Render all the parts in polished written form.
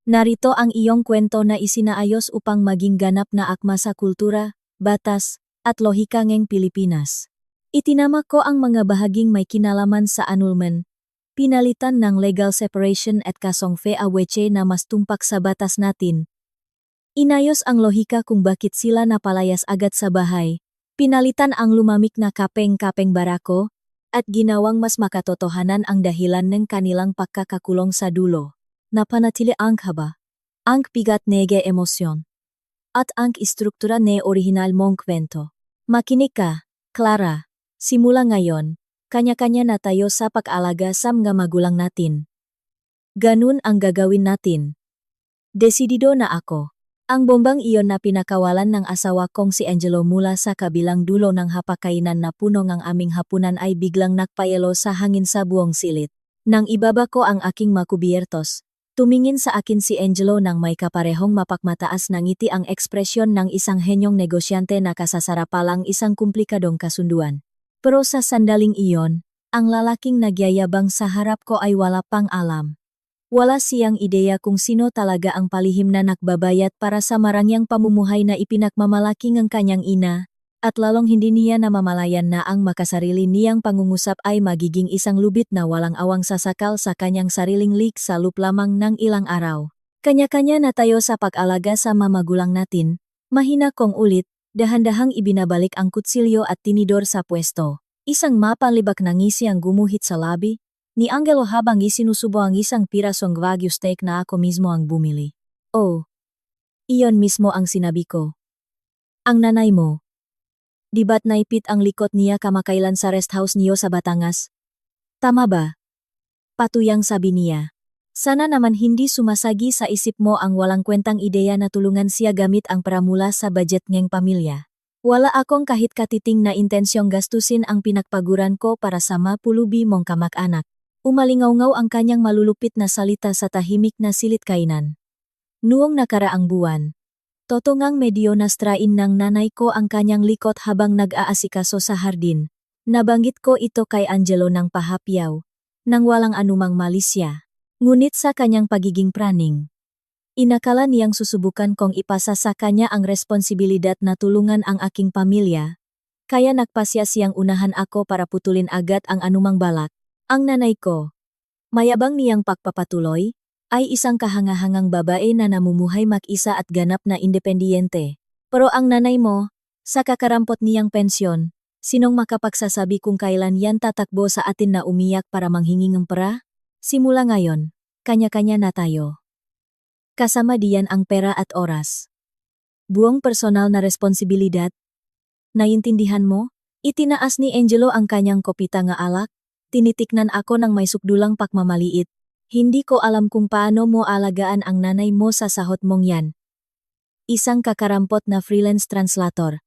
Narito ang iyong kwento na isinaayos upang maging ganap na akma sa kultura, batas, at lohika ng Pilipinas. Itinama ko ang mga bahaging may kinalaman sa annulment, pinalitan ng legal separation at kasong fe aweche na mas tumpak sa batas natin. Inayos ang lohika kung bakit sila napalayas agad sa bahay, pinalitan ang lumamik na kapeng-kapeng barako, at ginawang mas makatotohanan ang dahilan ng kanilang pagkakakulong sa dulo. Napanatili ang haba, ang bigat nege emosyon, at ang istruktura ne orihinal mong kwento. Makinig ka, Clara, simula ngayon, kanya-kanya na tayo sa pag-alaga sa mga magulang natin. Ganun ang gagawin natin. Desidido na ako. Ang bombang iyon na pinakawalan ng asawa kong si Angelo mula sa kabilang dulo ng hapakainan na puno ng aming hapunan ay biglang nakpayelo sa hangin sa buong silit. Nang ibaba ko ang aking makubiertos, tumingin sa akin si Angelo nang may kaparehong mapakmataas na ngiti ang ekspresyon ng isang henyong negosyante na kasasarapalang isang komplikadong kasunduan. Pero sa sandaling iyon, ang lalaking nagyayabang sa harap ko ay wala pang alam. Wala siyang ideya kung sino talaga ang palihim na nakbabayat para sa marangyang pamumuhay na ipinakmamalaki ng kanyang ina, at lalong hindi niya namamalayan na ang makasarili niyang pangungusap ay magiging isang lubid na walang awang sasakal sa kanyang sariling lik sa loop lamang ng ilang araw. Kanya-kanya na tayo sa pag-alaga sa mamagulang natin, mahina kong ulit, dahan-dahang ibinabalik ang kutsilyo at tinidor sa pwesto. Isang mapanlibak na ngisi ang gumuhit sa labi ni Angelo habang isinusubo ang isang pirasong wagyu steak na ako mismo ang bumili. Oh, iyon mismo ang sinabi ko. Ang nanay mo. Di ba't naipit ang likot niya kamakailan sa rest house niyo sa Batangas? Tama ba? Patuyang sabi niya. Sana naman hindi sumasagi sa isip mo ang walang kwentang ideya na tulungan siya gamit ang pera mula sa budget ng pamilya. Wala akong kahit katiting na intensyong gastusin ang pinagpaguran ko para sa mapulubi mong kamag-anak. Umalingaw-ngaw ang kanyang malulupit na salita sa tahimik na silit kainan. Noong nakaraang buwan, totongang medyo nastrain ng nanay ko ang kanyang likot habang nag-aasikaso sa hardin. Nabanggit ko ito kay Angelo ng pahapyaw, nang walang anumang malisya. Ngunit sa kanyang pagiging praning, inakala niyang susubukan kong ipasa sa kanya ang responsibilidad na tulungan ang aking pamilya, kaya nagpasya siyang unahan ako para putulin agad ang anumang balak. Ang nanay ko, mayabang niyang pagpapatuloy, ay isang kahangahangang babae na namumuhay mag-isa at ganap na independiyente. Pero ang nanay mo, sa kakarampot niyang pensyon, sinong makapagsasabi kung kailan yan tatakbo sa atin na umiyak para manghingi ng pera? Simula ngayon, kanya-kanya na tayo. Kasama diyan ang pera at oras. Buong personal na responsibilidad. Naiintindihan mo? Itinaas ni Angelo ang kanyang kopita nga alak. Tinitiknan ako ng may sukdulang pakmamaliit. Hindi ko alam kung paano mo alagaan ang nanay mo sa sahot mong yan. Isang kakarampot na freelance translator.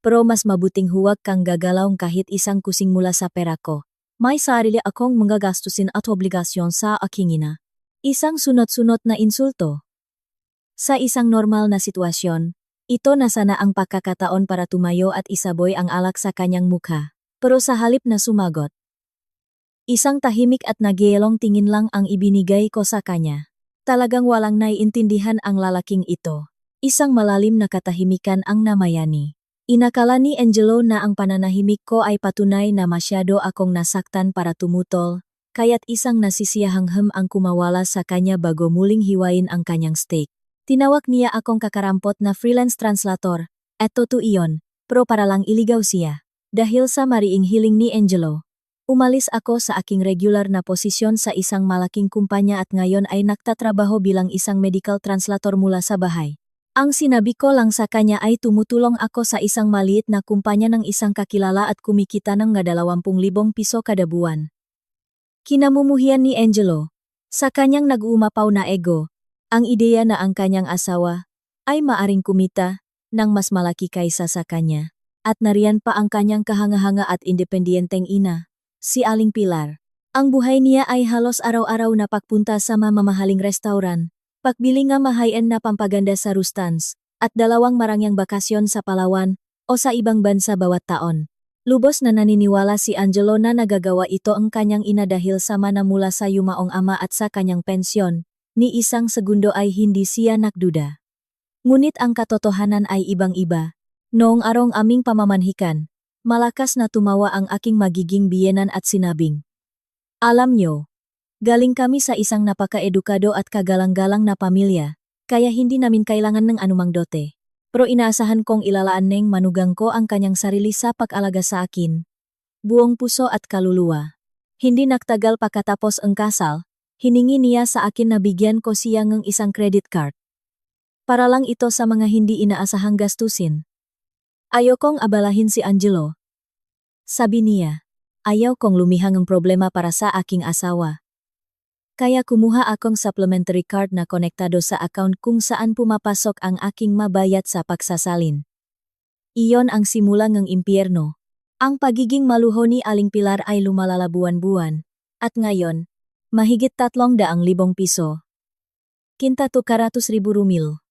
Pero mas mabuting huwag kang gagalaw kahit isang kusing mula sa pera ko. May sarili akong mga gastusin at obligasyon sa aking ina. Isang sunod-sunod na insulto. Sa isang normal na sitwasyon, ito na sana ang pagkakataon para tumayo at isaboy ang alak sa kanyang mukha. Pero sa halip na sumagot, isang tahimik at nagyelong tingin lang ang ibinigay ko sa kanya. Talagang walang naiintindihan ang lalaking ito. Isang malalim na katahimikan ang namayani. Inakala ni Angelo na ang pananahimik ko ay patunay na masyado akong nasaktan para tumutol, kaya't isang nasisiyahangham ang kumawala sa kanya bago muling hiwain ang kanyang steak. Tinawag niya akong kakarampot na freelance translator, at totoo iyon, pero para lang iligaw siya. Dahil sa mariing hiling ni Angelo, umalis ako sa aking regular na posisyon sa isang malaking kumpanya at ngayon ay nagtatrabaho bilang isang medical translator mula sa bahay. Ang sinabi ko lang sa kanya ay tumutulong ako sa isang maliit na kumpanya ng isang kakilala at kumikita ng 20,000 piso kada buwan. Kinamumuhian ni Angelo, sa kanyang nag-uumapaw na ego, ang ideya na ang kanyang asawa ay maaring kumita ng mas malaki kaysa sa kanya. At nariyan pa ang kanyang kahanga-hanga at independiyenteng ina. Si Aling Pilar. Ang buhay niya ay halos araw-araw na pagpunta sa mamamahaling restauran, pagbili nga mahayan na pampaganda sa Rustans, at 2 marangyang bakasyon sa Palawan o sa ibang bansa bawat taon. Lubos na naniniwala si Angelo na nagagawa ito ang kanyang ina dahil sama na mula sa yumaong ama at sa kanyang pensyon, Ni isang segundo ay hindi siya nagduda. Ngunit ang katotohanan ay ibang-iba. Noong arong aming pamamanhikan, malakas na tumawa ang aking magiging biyenan at sinabing, "Alam nyo, galing kami sa isang napaka-edukado at kagalang-galang na pamilya, kaya hindi namin kailangan ng anumang dote. Pero inaasahan kong ilalaan ng manugang ko ang kanyang sarili sa pag-alaga sa akin. Buong puso at kaluluwa." Hindi nagtagal pagkatapos ang kasal, hiningi niya sa akin na bigyan ko siya ng isang credit card. Para lang ito sa mga hindi inaasahang gastusin. Ayokong abalahin si Angelo. Sabi niya, ayaw kong lumihang ang problema para sa aking asawa. Kaya kumuha akong supplementary card na konektado sa account kung saan pumapasok ang aking mabayat sa pagsasalin. Iyon ang simula ng impyerno. Ang pagiging maluho ni Aling Pilar ay lumalala buwan-buwan, at ngayon, mahigit 300,000 piso. Kinta 200,000 rumil.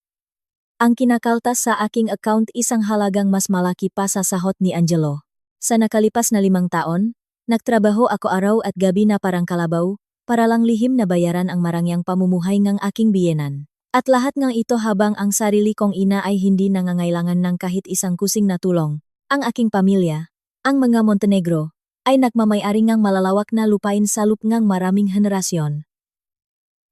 Ang kinakaltas sa aking account isang halagang mas malaki pa sa sahot ni Angelo. Sa nakalipas na 5 taon, nagtrabaho ako araw at gabi na parang kalabaw, para lang lihim na bayaran ang marangyang pamumuhay ng aking biyenan. At lahat ng ito habang ang sarili kong ina ay hindi nangangailangan ng kahit isang kusing na tulong. Ang aking pamilya, ang mga Montenegro, ay nagmamayari ngang malalawak na lupain sa lupngang maraming henerasyon.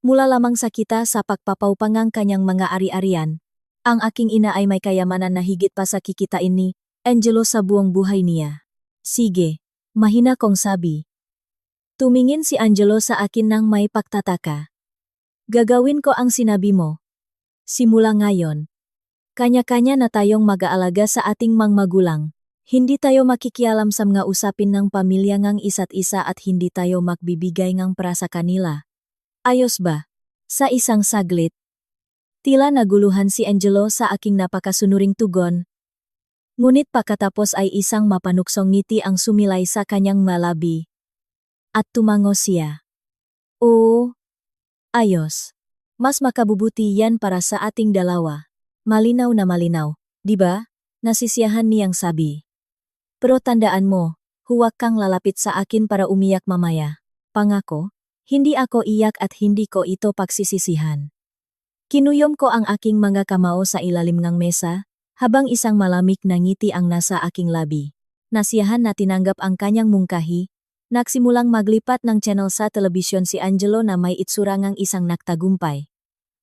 Mula lamang sa kita sa pagpapaupangang kanyang mga ari-arian, ang aking ina ay may kayamanan na higit pa sa kikitain ni Angelo sa buong buhay niya. Sige, mahina kong sabi. Tumingin si Angelo sa akin nang may pagtataka. Gagawin ko ang sinabi mo. Simula ngayon, kanya-kanya na tayong mag-aalaga sa ating mga magulang. Hindi tayo makikialam sa mga usapin ng pamilya ngang isa't isa at hindi tayo magbibigay ngang para sa kanila. Ayos ba? Sa isang saglit. Tila naguluhan si Angelo sa aking napakasunuring tugon. Ngunit pagkatapos ay isang mapanuksong ngiti ang sumilay sa kanyang malabi. At tumango siya. Oo. Ayos. Mas makabubuti yan para sa ating dalawa. Malinaw na malinaw, di ba? Nasisiyahan niyang sabi. Pero tandaan mo, huwag kang lalapit sa akin para umiyak mamaya. Pangako, hindi ako iyak at hindi ko ito pagsisisihan. Kinuyom ko ang aking mga kamao sa ilalim ng mesa, habang isang malamig na ngiti ang nasa aking labi. Nasiyahan na tinanggap ang kanyang mungkahi, nagsimulang maglipat ng channel sa telebisyon si Angelo na may itsura ngang isang nagtagumpay.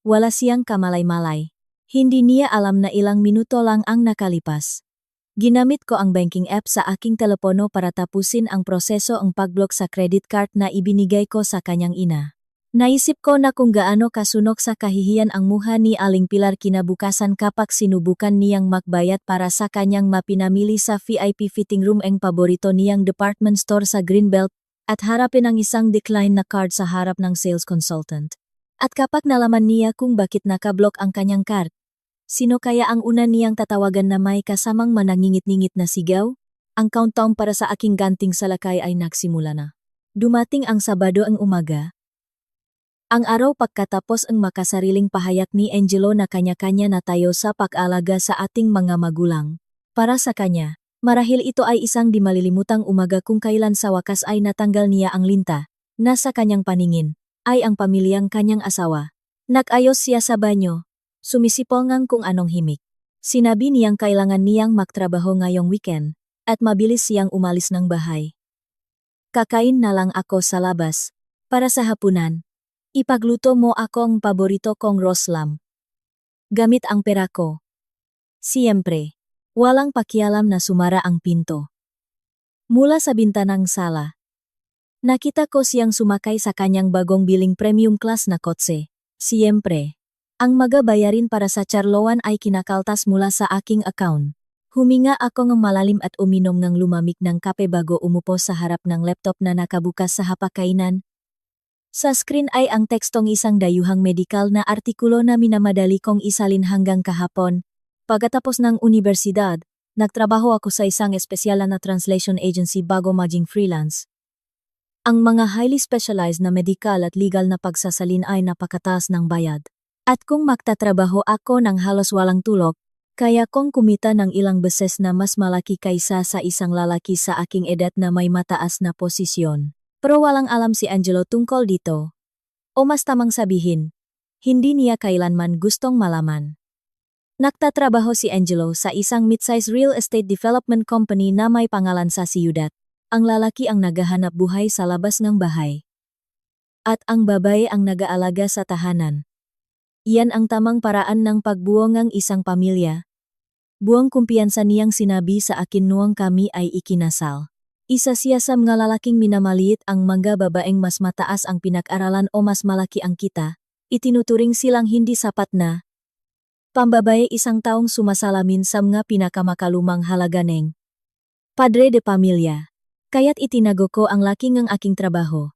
Wala siyang kamalay-malay. Hindi niya alam na ilang minuto lang ang nakalipas. Ginamit ko ang banking app sa aking telepono para tapusin ang proseso ang pag-block sa credit card na ibinigay ko sa kanyang ina. Naisip ko na kung gaano kasunok sa kahihiyan ang muha ni Aling Pilar kinabukasan kapag sinubukan niyang magbayad para sa kanyang mapinamili sa VIP fitting room ang paborito niyang department store sa Greenbelt at harapin ang isang decline na card sa harap ng sales consultant. At kapag nalaman niya kung bakit nakablock ang kanyang card, sino kaya ang una niyang tatawagan na may kasamang manangingit-ngingit na sigaw? Ang countdown para sa aking ganting salakay ay nagsimula na. Dumating ang Sabado ang umaga. Ang araw pagkatapos ang makasariling pahayag ni Angelo na kanya-kanya na tayo sa pag-alaga sa ating mga magulang. Para sa kanya, marahil ito ay isang di malilimutang umaga kung kailan sa wakas ay natanggal niya ang linta. Nasa kanyang paningin, ay ang pamilyang kanyang asawa. Nag-ayos siya sa banyo. Sumisipongang kung anong himik. Sinabi niyang kailangan niyang magtrabaho ngayong weekend, at mabilis siyang umalis ng bahay. Kakain na lang ako sa labas. Para sa hapunan, ipagluto mo ako ang paborito kong roslam. Gamit ang pera ko. Siyempre, walang pakialam na sumara ang pinto. Mula sa bintanang sala, nakita ko siyang sumakay sa kanyang bagong biling premium class na kotse. Siyempre, ang magabayarin para sa charloan ay kinakaltas mula sa aking account. Huminga ako ng malalim at uminom ng lumamig ng kape bago umupo sa harap ng laptop na nakabukas sa hapagkainan. Sa screen ay ang tekstong isang dayuhang medikal na artikulo na minamadali kong isalin hanggang kahapon. Pagkatapos ng unibersidad, nagtrabaho ako sa isang espesyal na translation agency bago maging freelance. Ang mga highly specialized na medical at legal na pagsasalin ay napakataas ng bayad. At kung magtatrabaho ako ng halos walang tulog, kaya kong kumita ng ilang beses na mas malaki kaysa sa isang lalaki sa aking edad na may mataas na posisyon. Pero walang alam si Angelo tungkol dito. O mas tamang sabihin, hindi niya kailanman gustong malaman. Nagtatrabaho si Angelo sa isang mid-size real estate development company na may pangalan sa siyudad. Ang lalaki ang naghahanap buhay sa labas ng bahay. At ang babae ang nag-aalaga sa tahanan. Iyan ang tamang paraan ng pagbuo ng isang pamilya. Buong kumpiyansa niyang sinabi sa akin noong kami ay ikinasal. Isa siya sa mga lalaking minamaliit ang mga babaeng mas mataas ang pinag-aralan o mas malaki ang kita. Itinuturing silang hindi sapat na pambabae isang taong sumasalamin sa mga pinakamakalumang halaga ng padre de pamilya. Kaya't itinago ko ang laki ng aking trabaho.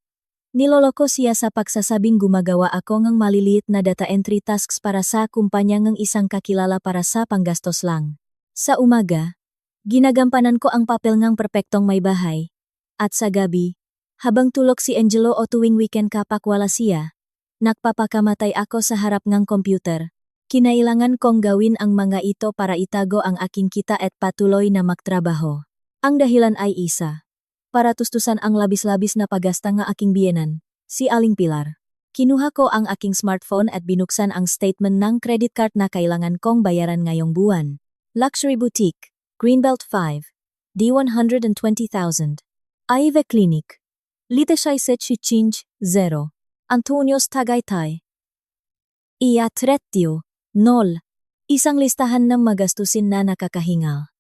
Niloloko siya sa pagsasabing gumagawa ako ng maliliit na data entry tasks para sa kumpanya ng isang kakilala para sa panggastos lang. Sa umaga, ginagampanan ko ang papel ng perpektong may bahay. At sa gabi, habang tulog si Angelo o tuwing weekend kapag wala siya, nagpapakamatay ako sa harap ng computer. Kinailangan kong gawin ang mga ito para itago ang aking kita at patuloy na magtrabaho. Ang dahilan ay isa. Para tustusan ang labis-labis na paggasta ng aking biyenan, si Aling Pilar. Kinuha ko ang aking smartphone at binuksan ang statement ng credit card na kailangan kong bayaran ngayong buwan. Luxury Boutique, Greenbelt 5, D120,000. Aive Clinic. Liteshay Setchi Change, 0. Antonios Tagaytay. Iya Tretio. 0. Isang listahan ng magastusin na nakakahingal.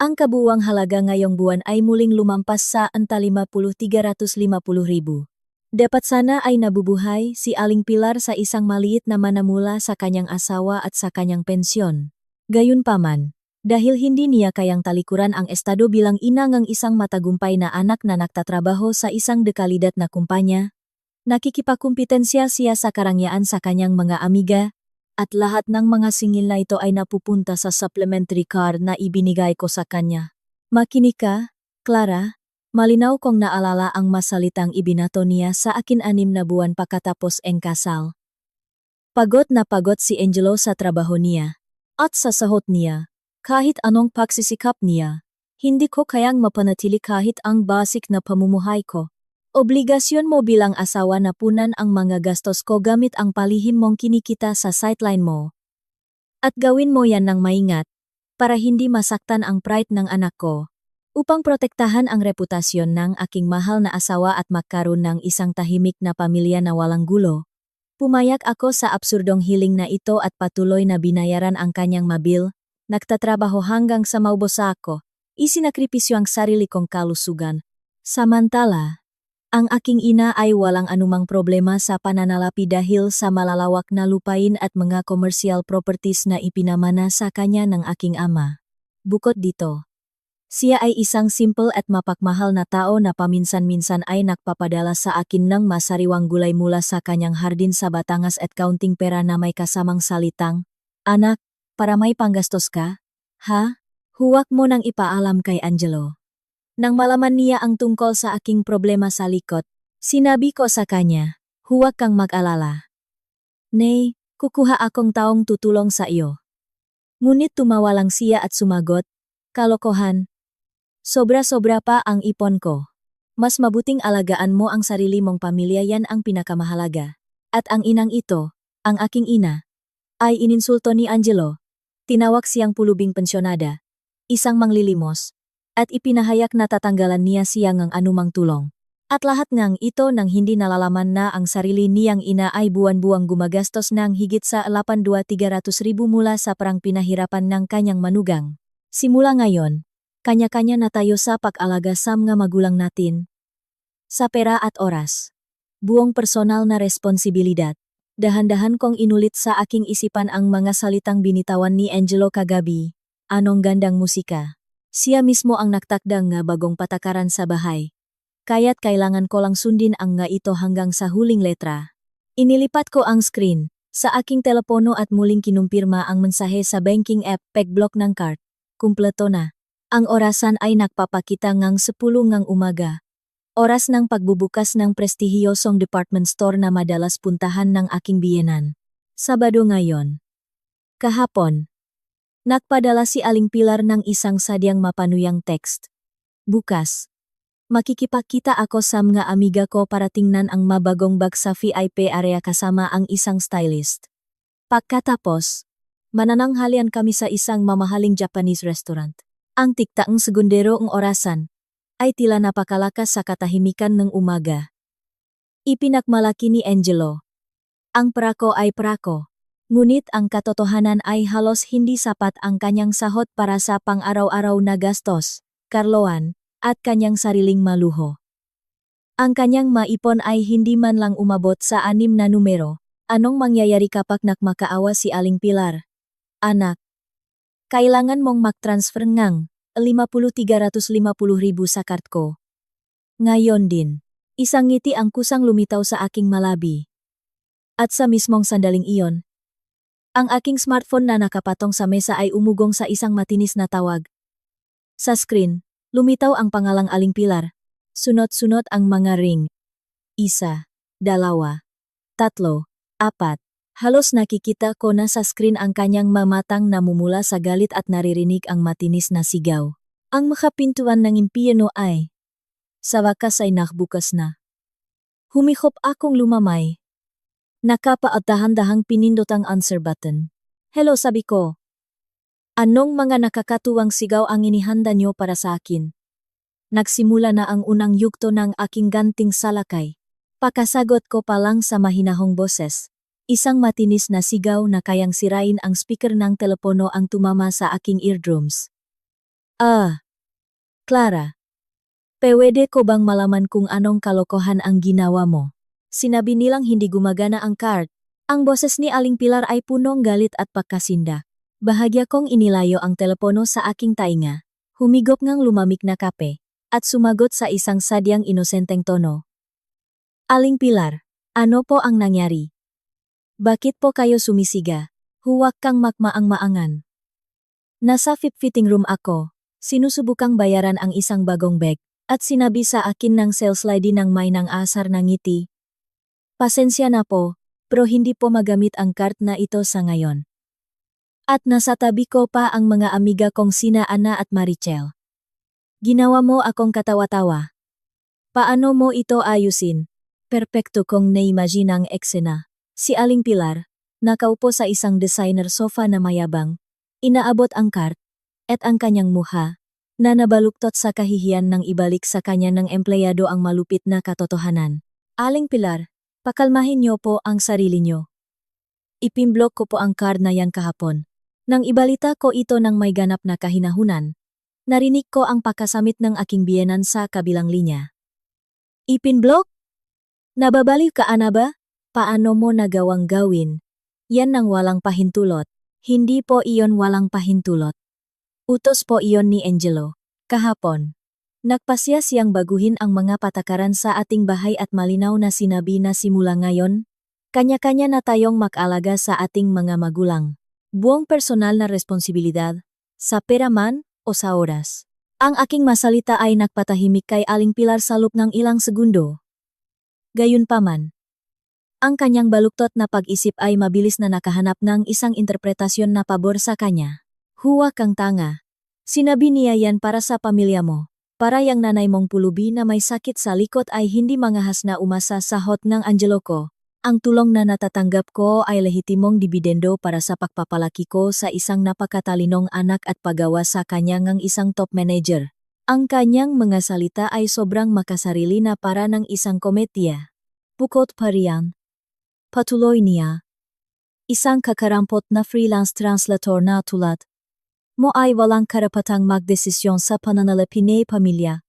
Ang kabuwang halaga ngayong buwan ay muling lumampas sa 53,350,000. Dapat sana ay nabubuhay si Aling Pilar sa isang maliit na manamula sa kanyang asawa at sa kanyang pensyon. Gayunpaman, dahil hindi niya kayang talikuran ang estado bilang ina ng isang matagumpay na anak na nagtatrabaho sa isang dekalidad na kumpanya, nakikipakumpetensya siya sa karangyaan sa kanyang mga amiga, at lahat ng mga singil na ito ay napupunta sa supplementary card na ibinigay ko sa kanya. Makinig ka, Clara, malinaw kong naalala ang masalitang ibinato niya sa akin 6 na buwan pagkatapos ang kasal. Pagod na pagod si Angelo sa trabaho niya. At sa sahot niya, kahit anong pagsisikap niya, hindi ko kayang mapanatili kahit ang basic na pamumuhay ko. Obligasyon mo bilang asawa na punan ang mga gastos ko gamit ang palihim mong kinikita sa sideline mo. At gawin mo yan ng maingat, para hindi masaktan ang pride ng anak ko. Upang protektahan ang reputasyon ng aking mahal na asawa at magkaroon ng isang tahimik na pamilya na walang gulo, pumayag ako sa absurdong hiling na ito at patuloy na binayaran ang kanyang mabil, nagtatrabaho hanggang sa maubos ako, isinakripisyo ang sarili kong kalusugan. Samantala, ang aking ina ay walang anumang problema sa pananalapi dahil sa malalawak na lupain at mga commercial properties na ipinamana sa kanya ng aking ama. Bukod dito, siya ay isang simple at mapagmahal na tao na paminsan-minsan ay nagpapadala sa akin ng masariwang gulay mula sa kanyang hardin sa Batangas at kaunting pera na may kasamang salitang, "Anak, para may panggastos ka? Ha? Huwag mo nang ipaalam kay Angelo." Nang malaman niya ang tungkol sa aking problema sa likod, sinabi ko sa kanya, "Huwag kang mag-alala. Nay, kukuha akong taong tutulong sa iyo." Ngunit tumawa lang siya at sumagot, "Kalokohan. Sobra-sobra pa ang ipon ko. Mas mabuting alagaan mo ang sarili mong pamilya, yan ang pinakamahalaga." At ang inang ito, ang aking ina, ay ininsulto ni Angelo. Tinawag siyang pulubing pensyonada, isang manglilimos, at ipinahayag na tatanggalan niya siya ng anumang tulong. At lahat ng ito nang hindi nalalaman na ang sarili niyang ina ay buwan-buwang gumagastos ng higit sa 82,300,000 mula sa parang pinahirapan ng kanyang manugang. Simula ngayon, kanya-kanya na tayo sa pag-alaga sa mga magulang natin. Sa pera at oras. Buong personal na responsibilidad. Dahan-dahan kong inulit sa aking isipan ang mga salitang binitawan ni Angelo kagabi. Anong gandang musika. Siya mismo ang nagtakdang nga bagong patakaran sa bahay. Kaya't kailangan ko lang sundin ang nga ito hanggang sa huling letra. Inilipat ko ang screen sa aking telepono at muling kinumpirma ang mensahe sa banking app, pag-block ng card. Kumpleto na. Ang orasan ay nagpapakita ngang 10 ng umaga. Oras ng pagbubukas ng prestihiyosong department store na madalas puntahan ng aking biyenan. Sabado ngayon. Kahapon, nagpadala si Aling Pilar ng isang sadyang mapanuyang text. Bukas, Makikipagkita ako sa mga amiga ko para tingnan ang mabagong bag sa VIP area kasama ang isang stylist. Pagkatapos, manananghalian kami sa isang mamahaling Japanese restaurant. Ang tiktaang segunderong orasan ay tila napakalakas sa katahimikan ng umaga. Ipinagmalaki ni Angelo. Ang prako ay prako. Ngunit ang katotohanan ay halos hindi sapat ang kanyang sahod para sa pang-araw-araw na gastos, karloan, at kanyang sariling maluho. Ang kanyang maipon ay hindi man lang umabot sa 6 na numero. Anong mangyayari kapag nakmakaawa si Aling Pilar? Anak, kailangan mong mag-transfer ngang 50,350,000 sa card ko. Ngayon din, isang ngiti ang kusang lumitaw sa aking malabi. At sa mismong sandaling iyon, ang aking smartphone na nakapatong sa mesa ay umugong sa isang matinis na tawag. Sa screen, lumitaw ang pangalang Aling Pilar. Sunod-sunod ang mga ring. 1, 2, 3, 4. Halos nakikita ko na sa screen ang kanyang mamatang namumula sa galit at naririnig ang matinis na sigaw. Ang makapintuan ng impyerno ay, sa wakas ay nakbukas na. Humihop akong lumamay. Nakapa at dahan-dahang pinindot ang answer button. Hello, sabi ko. Anong mga nakakatuwang sigaw ang inihanda niyo para sa akin? Nagsimula na ang unang yugto ng aking ganting salakay. Pakasagot ko pa lang sa mahinahong boses. Isang matinis na sigaw na kayang sirain ang speaker ng telepono ang tumama sa aking eardrums. Clara. Pwede ko bang malaman kung anong kalokohan ang ginawa mo? Sinabi nilang hindi gumagana ang card. Ang boses ni Aling Pilar ay punong galit at pagkasinda. Bahagya kong inilayo ang telepono sa aking tainga. Humigop ngang lumamig na kape. At sumagot sa isang sadyang inosenteng tono. Aling Pilar, ano po ang nangyari? Bakit po kayo sumisiga? Huwag kang makmaang-maangan. Nasa fitting room ako. Sinusubukang bayaran ang isang bagong bag. At sinabi sa akin ng sales lady ng may nang asar na ngiti. Pasensya na po, pero hindi po magamit ang card na ito sa ngayon. At nasa tabi ko pa ang mga amiga kong sina Ana at Marichel. Ginawa mo akong katawa-tawa. Paano mo ito ayusin? Perpekto kong na-imagine ang eksena. Si Aling Pilar, nakaupo sa isang designer sofa na mayabang, inaabot ang card, at ang kanyang muha, na nabaluktot sa kahihiyan ng ibalik sa kanya ng empleyado ang malupit na katotohanan. Aling Pilar, pakalmahin niyo po ang sarili niyo. Ipimblok ko po ang card na yan kahapon. Nang ibalita ko ito ng may ganap na kahinahunan, narinig ko ang pagkasamit ng aking biyenan sa kabilang linya. Ipinblok? Nababaliw ka, Ana ba? Paano mo nagawang gawin? Yan nang walang pahintulot. Hindi po iyon walang pahintulot. Utos po iyon ni Angelo. Kahapon. Nagpasya siyang baguhin ang mga patakaran sa ating bahay at malinaw na sinabi na simula ngayon, kanya-kanya na tayong mag-alaga sa ating mga magulang. Buong personal na responsibilidad, sa pera man o sa oras. Ang aking masalita ay nagpatahimik kay Aling Pilar sa loob ng ilang segundo. Gayunpaman, ang kanyang baluktot na pag-isip ay mabilis na nakahanap ng isang interpretasyon na pabor sa kanya. Huwag kang tanga. Sinabi niya yan para sa pamilya mo. Para yang nanay mong pulubi na may sakit sa likod ay hindi mangahas na umasa sa hot ng Angelo ko. Ang tulong na natatanggap ko ay lehitimong dibidendo para sa pagpapalaki ko sa isang napakatalinong anak at pagawa sa kanya ng isang top manager. Ang kanyang mga salita ay sobrang makasarili na para ng isang komedya. Bukod pa riyan, patuloy niya, isang kakarampot na freelance translator na tulad mo ay walang karapatang magdesisyon sa pananalapi ni pamilya.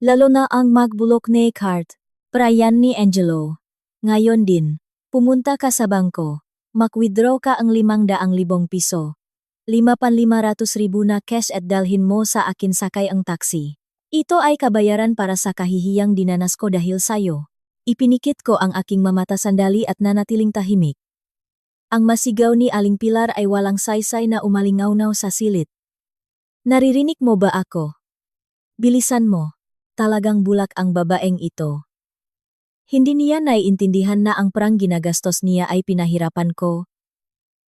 Lalo na ang magbulok ni card. Prayan ni Angelo. Ngayon din, pumunta ka sa bangko, mag-withdraw ka ang 500,000 piso. 5,500,000 na cash at dalhin mo sa akin sakay ang taxi. Ito ay kabayaran para sa kahihiyang dinanas ko dahil sayo. Ipinikit ko ang aking mamata sandali at nanatiling tahimik. Ang masigaw ni Aling Pilar ay walang saysay na umalingawnaw sa silid. Naririnig mo ba ako? Bilisan mo. Talagang bulak ang babaeng ito. Hindi niya naiintindihan na ang perang ginagastos niya ay pinahirapan ko.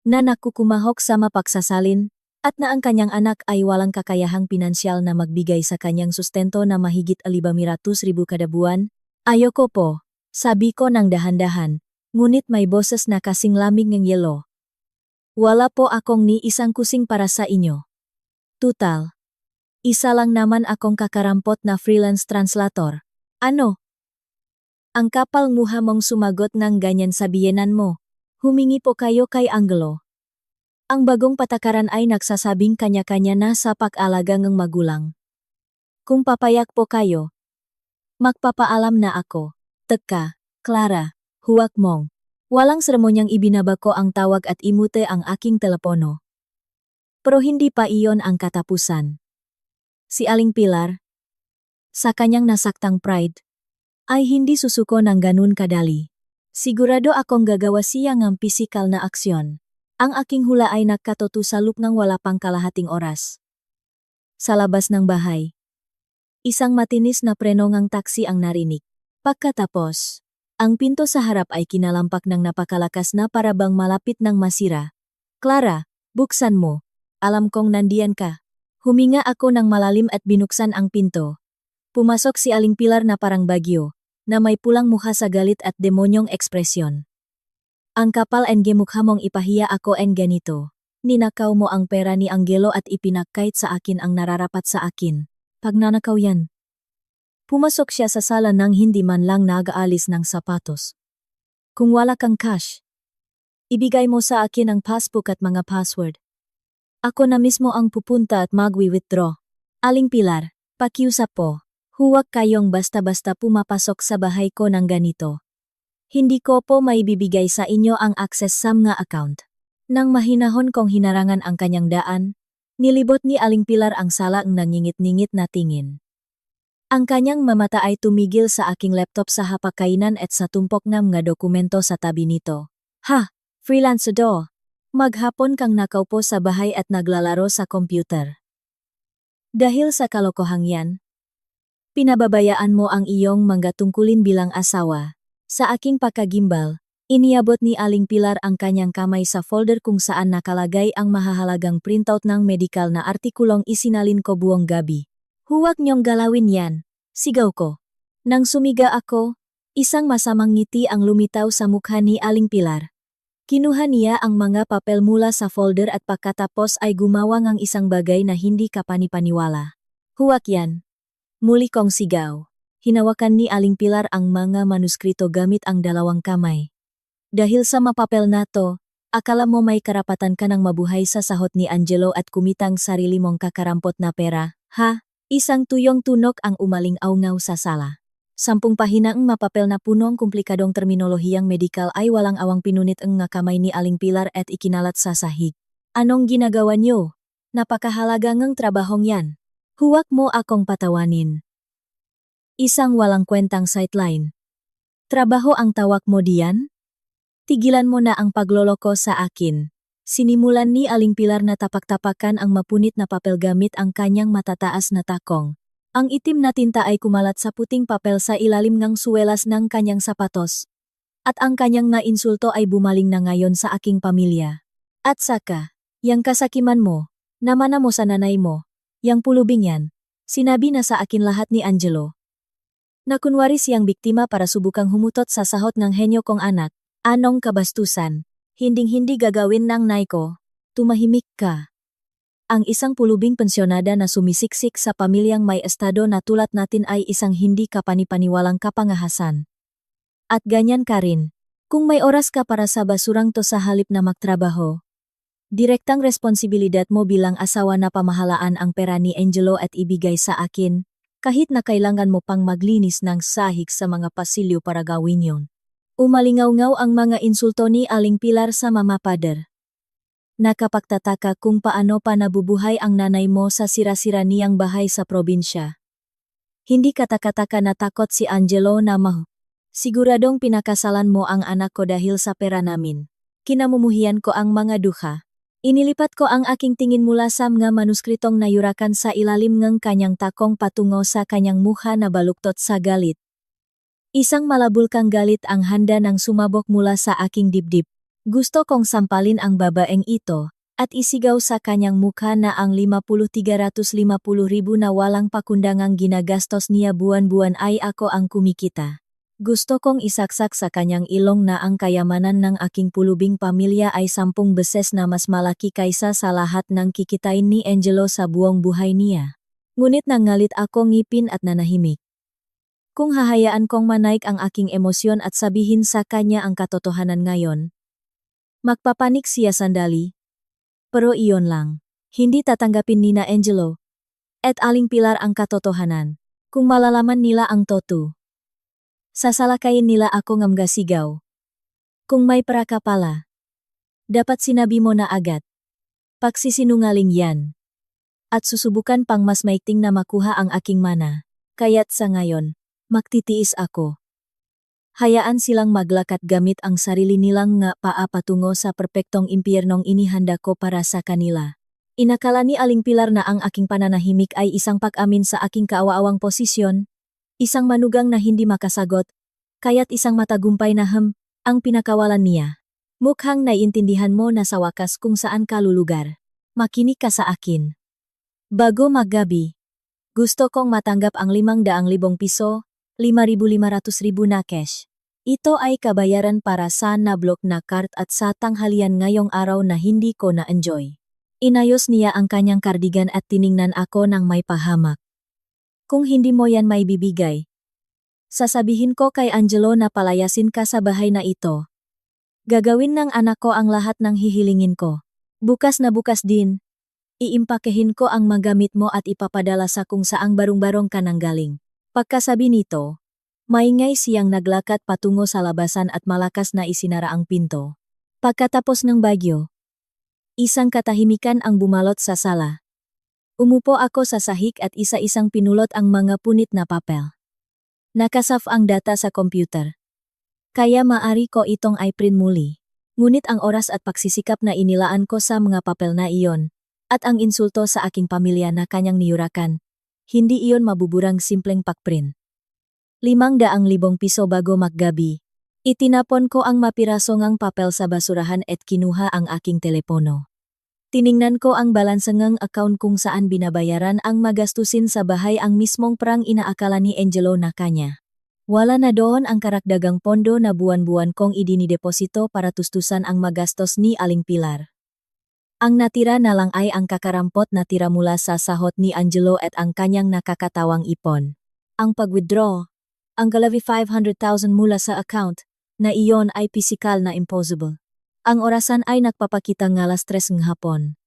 Na nakukumahok sa mapagsasalin, At na ang kanyang anak ay walang kakayahang pinansyal na magbigay sa kanyang sustento na mahigit 500,000 kada buwan? Ayoko po, sabi ko ng dahan-dahan, ngunit may boses na kasing lamig ng yelo. Wala po akong ni isang kusing para sa inyo. Tutal. Isa lang naman akong kakarampot na freelance translator. Ano? Ang kapal muha mong sumagot ng ganyan sa biyenan mo. Humingi po kayo kay Angelo. Ang bagong patakaran ay nagsasabing kanya-kanya na sa pag-alaga ng magulang. Kung papayak po kayo, magpapaalam na ako. Teka, Clara, huwag mong. Walang seremonyang ibinaba ko ang tawag at imute ang aking telepono. Pero hindi pa iyon ang katapusan. Si Aling Pilar, sa kanyang nasaktang pride, ay hindi susuko ng ganun kadali. Sigurado akong gagawa siya ng pisikal na aksyon. Ang aking hula ay nakatutusalok ng wala pang kalahating oras. Sa labas ng bahay, isang matinis na preno ng taksi ang narinig. Pagkatapos, ang pinto sa harap ay kinalampak ng napakalakas na para bang malapit ng masira. Clara, buksan mo. Alam kong nandiyan ka. Huminga ako ng malalim at binuksan ang pinto. Pumasok si Aling Pilar na parang bagyo, na may pulang mukha sa galit at demonyong ekspresyon. Ang kapal en mukha mong ipahiya ako en ganito. Ninakaw mo ang pera ni Angelo at ipinagkait sa akin ang nararapat sa akin. Pagnanakaw yan. Pumasok siya sa sala nang hindi man lang nag-aalis ng sapatos. Kung wala kang cash, ibigay mo sa akin ang passbook at mga password. Ako na mismo ang pupunta at magwi-withdraw. Aling Pilar, pakiusap po. Huwag kayong basta-basta pumapasok sa bahay ko ng ganito. Hindi ko po maibibigay sa inyo ang access sa mga account. Nang mahinahon kong hinarangan ang kanyang daan, nilibot ni Aling Pilar ang sala ng nangingit-ngingit na tingin. Ang kanyang mamata ay tumigil sa aking laptop sa hapagkainan at sa tumpok ng mga dokumento sa tabi nito. Ha, freelancer. Maghapon kang nakaupo sa bahay at naglalaro sa computer. Dahil sa kalokohang yan, pinababayaan mo ang iyong mga tungkulin bilang asawa. Sa aking pagkagimbal, iniabot ni Aling Pilar ang kanyang kamay sa folder kung saan nakalagay ang mahahalagang printout ng medikal na artikulong isinalin ko buong gabi. Huwag niyong galawin yan, sigaw ko. Nang sumiga ako, isang masamang ngiti ang lumitaw sa mukha ni Aling Pilar. Kinuha niya ang mga papel mula sa folder at pagkatapos ay gumawa ng isang bagay na hindi kapanipaniwala. Huwag yan. Muli kong sigaw. Hinawakan ni Aling Pilar ang mga manuskrito gamit ang dalawang kamay. Dahil sa mapapel na to, akala mo may karapatan ka ng mabuhay sa sahot ni Angelo at kumitang sarili mong kakarampot na pera, ha? Isang tuyong tunok ang umaling-awngaw sa sala. 10 pahinang mapapel na punong komplikadong terminolohiyang medikal ay walang awang pinunit ang nga kamay ni Aling Pilar at ikinalat sa sahig. Anong ginagawa niyo? Napakahalaga ng trabahong yan. Huwag mo akong patawanin. Isang walang kwentang sideline. Trabaho ang tawag mo diyan? Tigilan mo na ang pagloloko sa akin. Sinimulan ni Aling Pilar na tapak-tapakan ang mapunit na papel gamit ang kanyang matataas na takong. Ang itim na tinta ay kumalat sa puting papel sa ilalim ng suwelas ng kanyang sapatos. At ang kanyang nainsulto ay bumaling na ngayon sa aking pamilya. At saka, yang kasakiman mo, namana mo sa nanay mo, yang pulubing yan, sinabi na sa akin lahat ni Angelo. Nakunwari siyang biktima para subukang humutot sa sahot ng henyo kong anak. Anong kabastusan? Hinding-hindi gagawin ng nay ko. Tumahimik ka. Ang isang pulubing pensyonada na sumisiksik sa pamilyang may estado na tulad natin ay isang hindi kapanipaniwalang kapangahasan. At ganyan ka rin. Kung may oras ka para sa basurang to sa halip na magtrabaho, direktang responsibilidad mo bilang asawa na pamahalaan ang pera ni Angelo at ibigay sa akin, kahit na kailangan mo pang maglinis ng sahig sa mga pasilyo para gawin yon. Umalingaw-ngaw ang mga insulto ni Aling Pilar sa Mama Pader. Nakapagtataka kung paano pa nabubuhay ang nanay mo sa sira-sira niyang bahay sa probinsya. Hindi katakataka na takot si Angelo na Siguradong pinakasalan mo ang anak ko dahil sa pera namin. Kinamumuhian ko ang mga duha. Inilipat ko ang aking tingin mula sa mga manuskritong nayurakan sa ilalim ng kanyang takong patungo sa kanyang mukha na baluktot sa galit. Isang malabulkang galit ang handa ng sumabok mula sa aking dibdib. Gusto kong sampalin ang babaeng ito, at isigaw sa kanyang mukha na ang 50,350,000 na walang pakundangang ginagastos niya buwan-buwan ay ako ang kumikita. Gusto kong isaksak sa kanyang ilong na ang kayamanan ng aking pulubing pamilya ay 10 beses na mas malaki kaysa sa lahat ng kikitain ni Angelo sa buong buhay niya. Ngunit nangalit ako ngipin at nanahimik. Kung hahayaan kong manaik ang aking emosyon at sabihin sa kanya ang katotohanan ngayon, magpapanik siya sandali. Pero iyon lang. Hindi tatanggapin ni na Angelo at Aling Pilar ang katotohanan. Kung malalaman nila ang totoo, sasalakayin nila ako ng sigaw. Kung may pera ka pala, dapat sinabi mo na agad. Pagsisinungaling yan. At susubukan pang mas maikting na makuha ang aking mana. Kaya't sa ngayon, magtitiis ako. Hayaan silang maglakat gamit ang sarili nilang nga paa patungo sa perpektong impyernong inihanda ko para sa kanila. Inakala ni Aling Pilar na ang aking pananahimik ay isang pag-amin sa aking kaawa-awang posisyon, isang manugang na hindi makasagot, kaya't isang matagumpay na ang pinakawalan niya. Mukhang naiintindihan mo na sa wakas kung saan ka lulugar. Makinig ka sa akin. Bago maggabi, gusto kong matanggap ang 500,000 piso, 5,500,000 na cash. Ito ay kabayaran para sa nablok na cart at sa tanghalian ngayong araw na hindi ko na-enjoy. Inayos niya ang kanyang kardigan at tiningnan ako ng may pahamak. Kung hindi mo yan may bibigay, sasabihin ko kay Angelo na palayasin ka sa bahay na ito. Gagawin ng anak ko ang lahat ng hihilingin ko. Bukas na bukas din, iimpakehin ko ang magamit mo at ipapadala sa kung saang barong-barong ka nanggaling. Pagkasabi nito, maingay siyang naglakat patungo sa labasan at malakas na isinara ang pinto. Pagkatapos ng bagyo, isang katahimikan ang bumalot sa sala. Umupo ako sa sahig at isa-isang pinulot ang mga punit na papel. Nakasave ang data sa computer. Kaya maari ko itong i-print muli. Ngunit ang oras at pagsisikap na inilaan ko sa mga papel na iyon, at ang insulto sa aking pamilya na kanyang niyurakan, hindi iyon mabuburang simpleng pagprint. 500,000 piso bago maggabi. Itinapon ko ang mapirasongang papel sa basurahan at kinuha ang aking telepono. Tiningnan ko ang balansangang account kung saan binabayaran ang magastusin sa bahay ang mismong prang inaakala ni Angelo na kanya. Wala na doon ang karagdagang pondo na buwan-buwan kong idinideposito para tustusan ang magastos ni Aling Pilar. Ang natira na lang ay ang kakarampot na tira mula sa sahot ni Angelo at ang kanyang nakakatawang ipon. Ang pag-withdraw, ang galawi 500,000 mula sa account, na iyon ay pisikal na impossible. Ang orasan ay nagpapakita ng 3:00 ng hapon.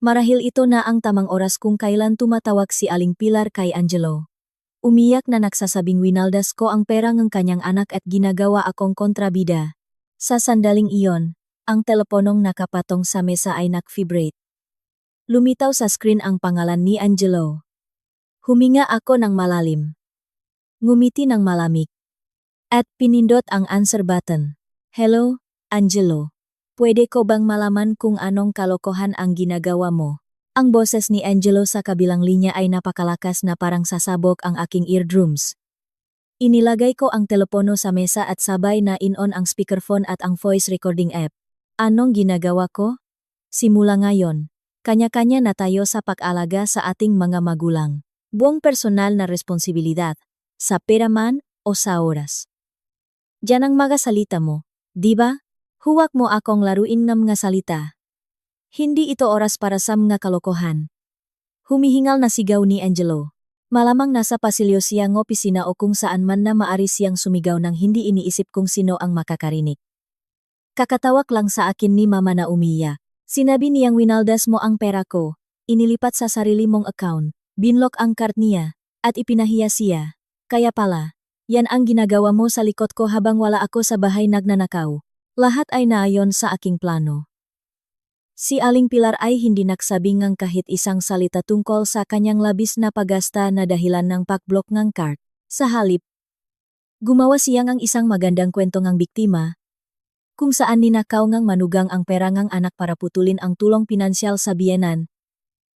Marahil ito na ang tamang oras kung kailan tumatawag si Aling Pilar kay Angelo. Umiyak na nagsasabing winaldas ko ang pera ng kanyang anak at ginagawa akong kontrabida. Sa sandaling iyon, ang teleponong nakapatong sa mesa ay nag-vibrate. Lumitaw sa screen ang pangalan ni Angelo. Huminga ako ng malalim. Ngumiti ng malamig. At pinindot ang answer button. Hello, Angelo. Pwede ko bang malaman kung anong kalokohan ang ginagawa mo? Ang boses ni Angelo sa kabilang linya ay napakalakas na parang sasabog ang aking eardrums. Inilagay ko ang telepono sa mesa at sabay na in-on ang speakerphone at ang voice recording app. Anong ginagawa ko? Simula ngayon, kanya-kanya na tayo sa pag-alaga sa ating mga magulang. Buong personal na responsibilidad, sa pera man o sa oras. Diyan ang mga salita mo, di ba? Huwag mo akong laruin ng mga salita. Hindi ito oras para sa mga kalokohan. Humihingal na sigaw ni Angelo. Malamang nasa pasilyo siyang opisina o kung saan man na maari siyang sumigaw nang hindi iniisip kung sino ang makakarinig. Kakatawak lang sa akin ni Mama na umiya. Sinabi niyang winaldas mo ang pera ko, inilipat sa sarili mong account, binlock ang card niya, at ipinahiya siya. Kaya pala, yan ang ginagawa mo sa likod ko habang wala ako sa bahay nagnanakaw. Lahat ay naayon sa aking plano. Si Aling Pilar ay hindi nagsabi ng kahit isang salita tungkol sa kanyang labis na paggasta na dahilan ng pagblock ng card. Sa halip, gumawa siyang ang isang magandang kwento ng biktima, kung saan ninakaw ngang manugang ang pera ng anak para putulin ang tulong pinansyal sa biyenan,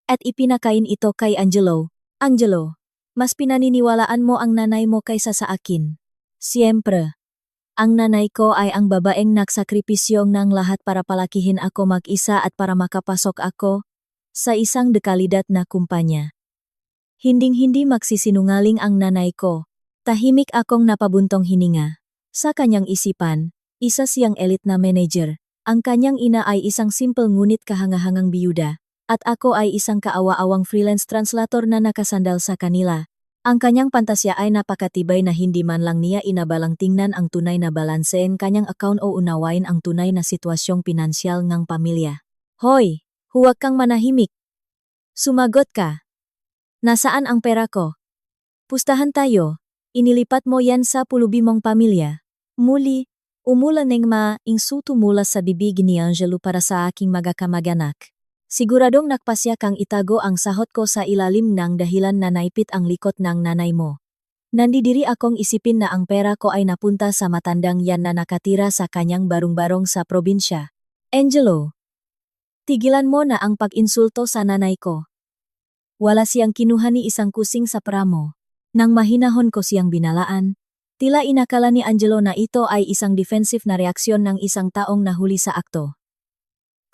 at ipinakain ito kay Angelo. Angelo, mas pinaniniwalaan mo ang nanay mo kaysa sa akin. Siyempre. Ang nanay ko ay ang babaeng nagsakripisyo ng lahat para palakihin ako mag-isa at para makapasok ako sa isang dekalidad na kumpanya. Hinding-hindi magsisinungaling ang nanay ko. Tahimik akong napabuntong hininga. Sa kanyang isipan, isa siyang elite na manager. Ang kanyang ina ay isang simple ngunit kahangahangang biyuda, at ako ay isang kaawa-awang freelance translator na nakasandal sa kanila. Ang kanyang pantasya ay napakatibay na hindi man lang niya inabalang tingnan ang tunay na balansein kanyang account o unawain ang tunay na sitwasyong pinansyal ng pamilya. Hoy, huwag kang manahimik. Sumagot ka. Nasaan ang pera ko? Pustahan tayo. Inilipat mo yan sa pulubi mong pamilya. Muli, umulan ng insulto mula sa bibig ni Angelo para sa aking magakamag-anak. Siguradong nagpasya kang itago ang sahot ko sa ilalim ng dahilan na naipit ang likot ng nanay mo. Nandidiri akong isipin na ang pera ko ay napunta sa matandang yan na nakatira sa kanyang barong-barong sa probinsya. Angelo, tigilan mo na ang pag-insulto sa nanay ko. Wala siyang kinuha ni isang kusing sa pramo. Nang mahinahon ko siyang binalaan, tila inakala ni Angelo na ito ay isang defensive na reaksyon ng isang taong nahuli sa akto.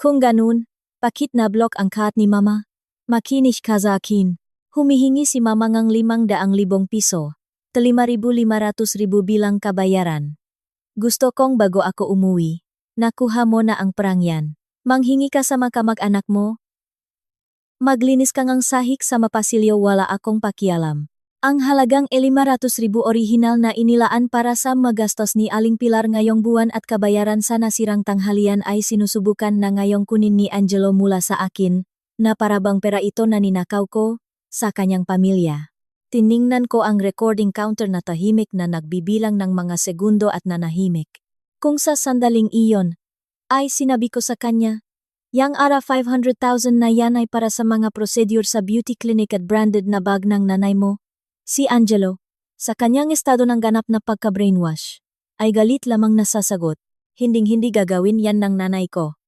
Kung ganun, bakit na-block ang card ni Mama? Makinis ka sa akin. Humihingi si Mama ng 500,000 piso, 5,500,000 bilang kabayaran. Gusto kong bago ako umuwi, nakuha mo na ang perang yan. Manghingi ka sa kamag-anak mo? Maglinis ka ngang sahig sa mapasilyo wala akong pakialam. Ang halagang 500,000 orihinal na inilaan para sa magastos ni Aling Pilar ngayong buwan at kabayaran sa nasirang tanghalian ay sinusubukan na ngayong kunin ni Angelo mula sa akin, na parabang pera ito na ninakaw ko sa kanyang pamilya. Tiningnan ko ang recording counter na tahimik na nagbibilang ng mga segundo at nanahimik. Kung sa sandaling iyon, ay sinabi ko sa kanya, yang ara 500,000 na yan ay para sa mga procedure sa beauty clinic at branded na bag ng nanay mo. Si Angelo, sa kanyang estado ng ganap na pagka-brainwash, ay galit lamang nasasagot, hinding-hindi gagawin yan ng nanay ko.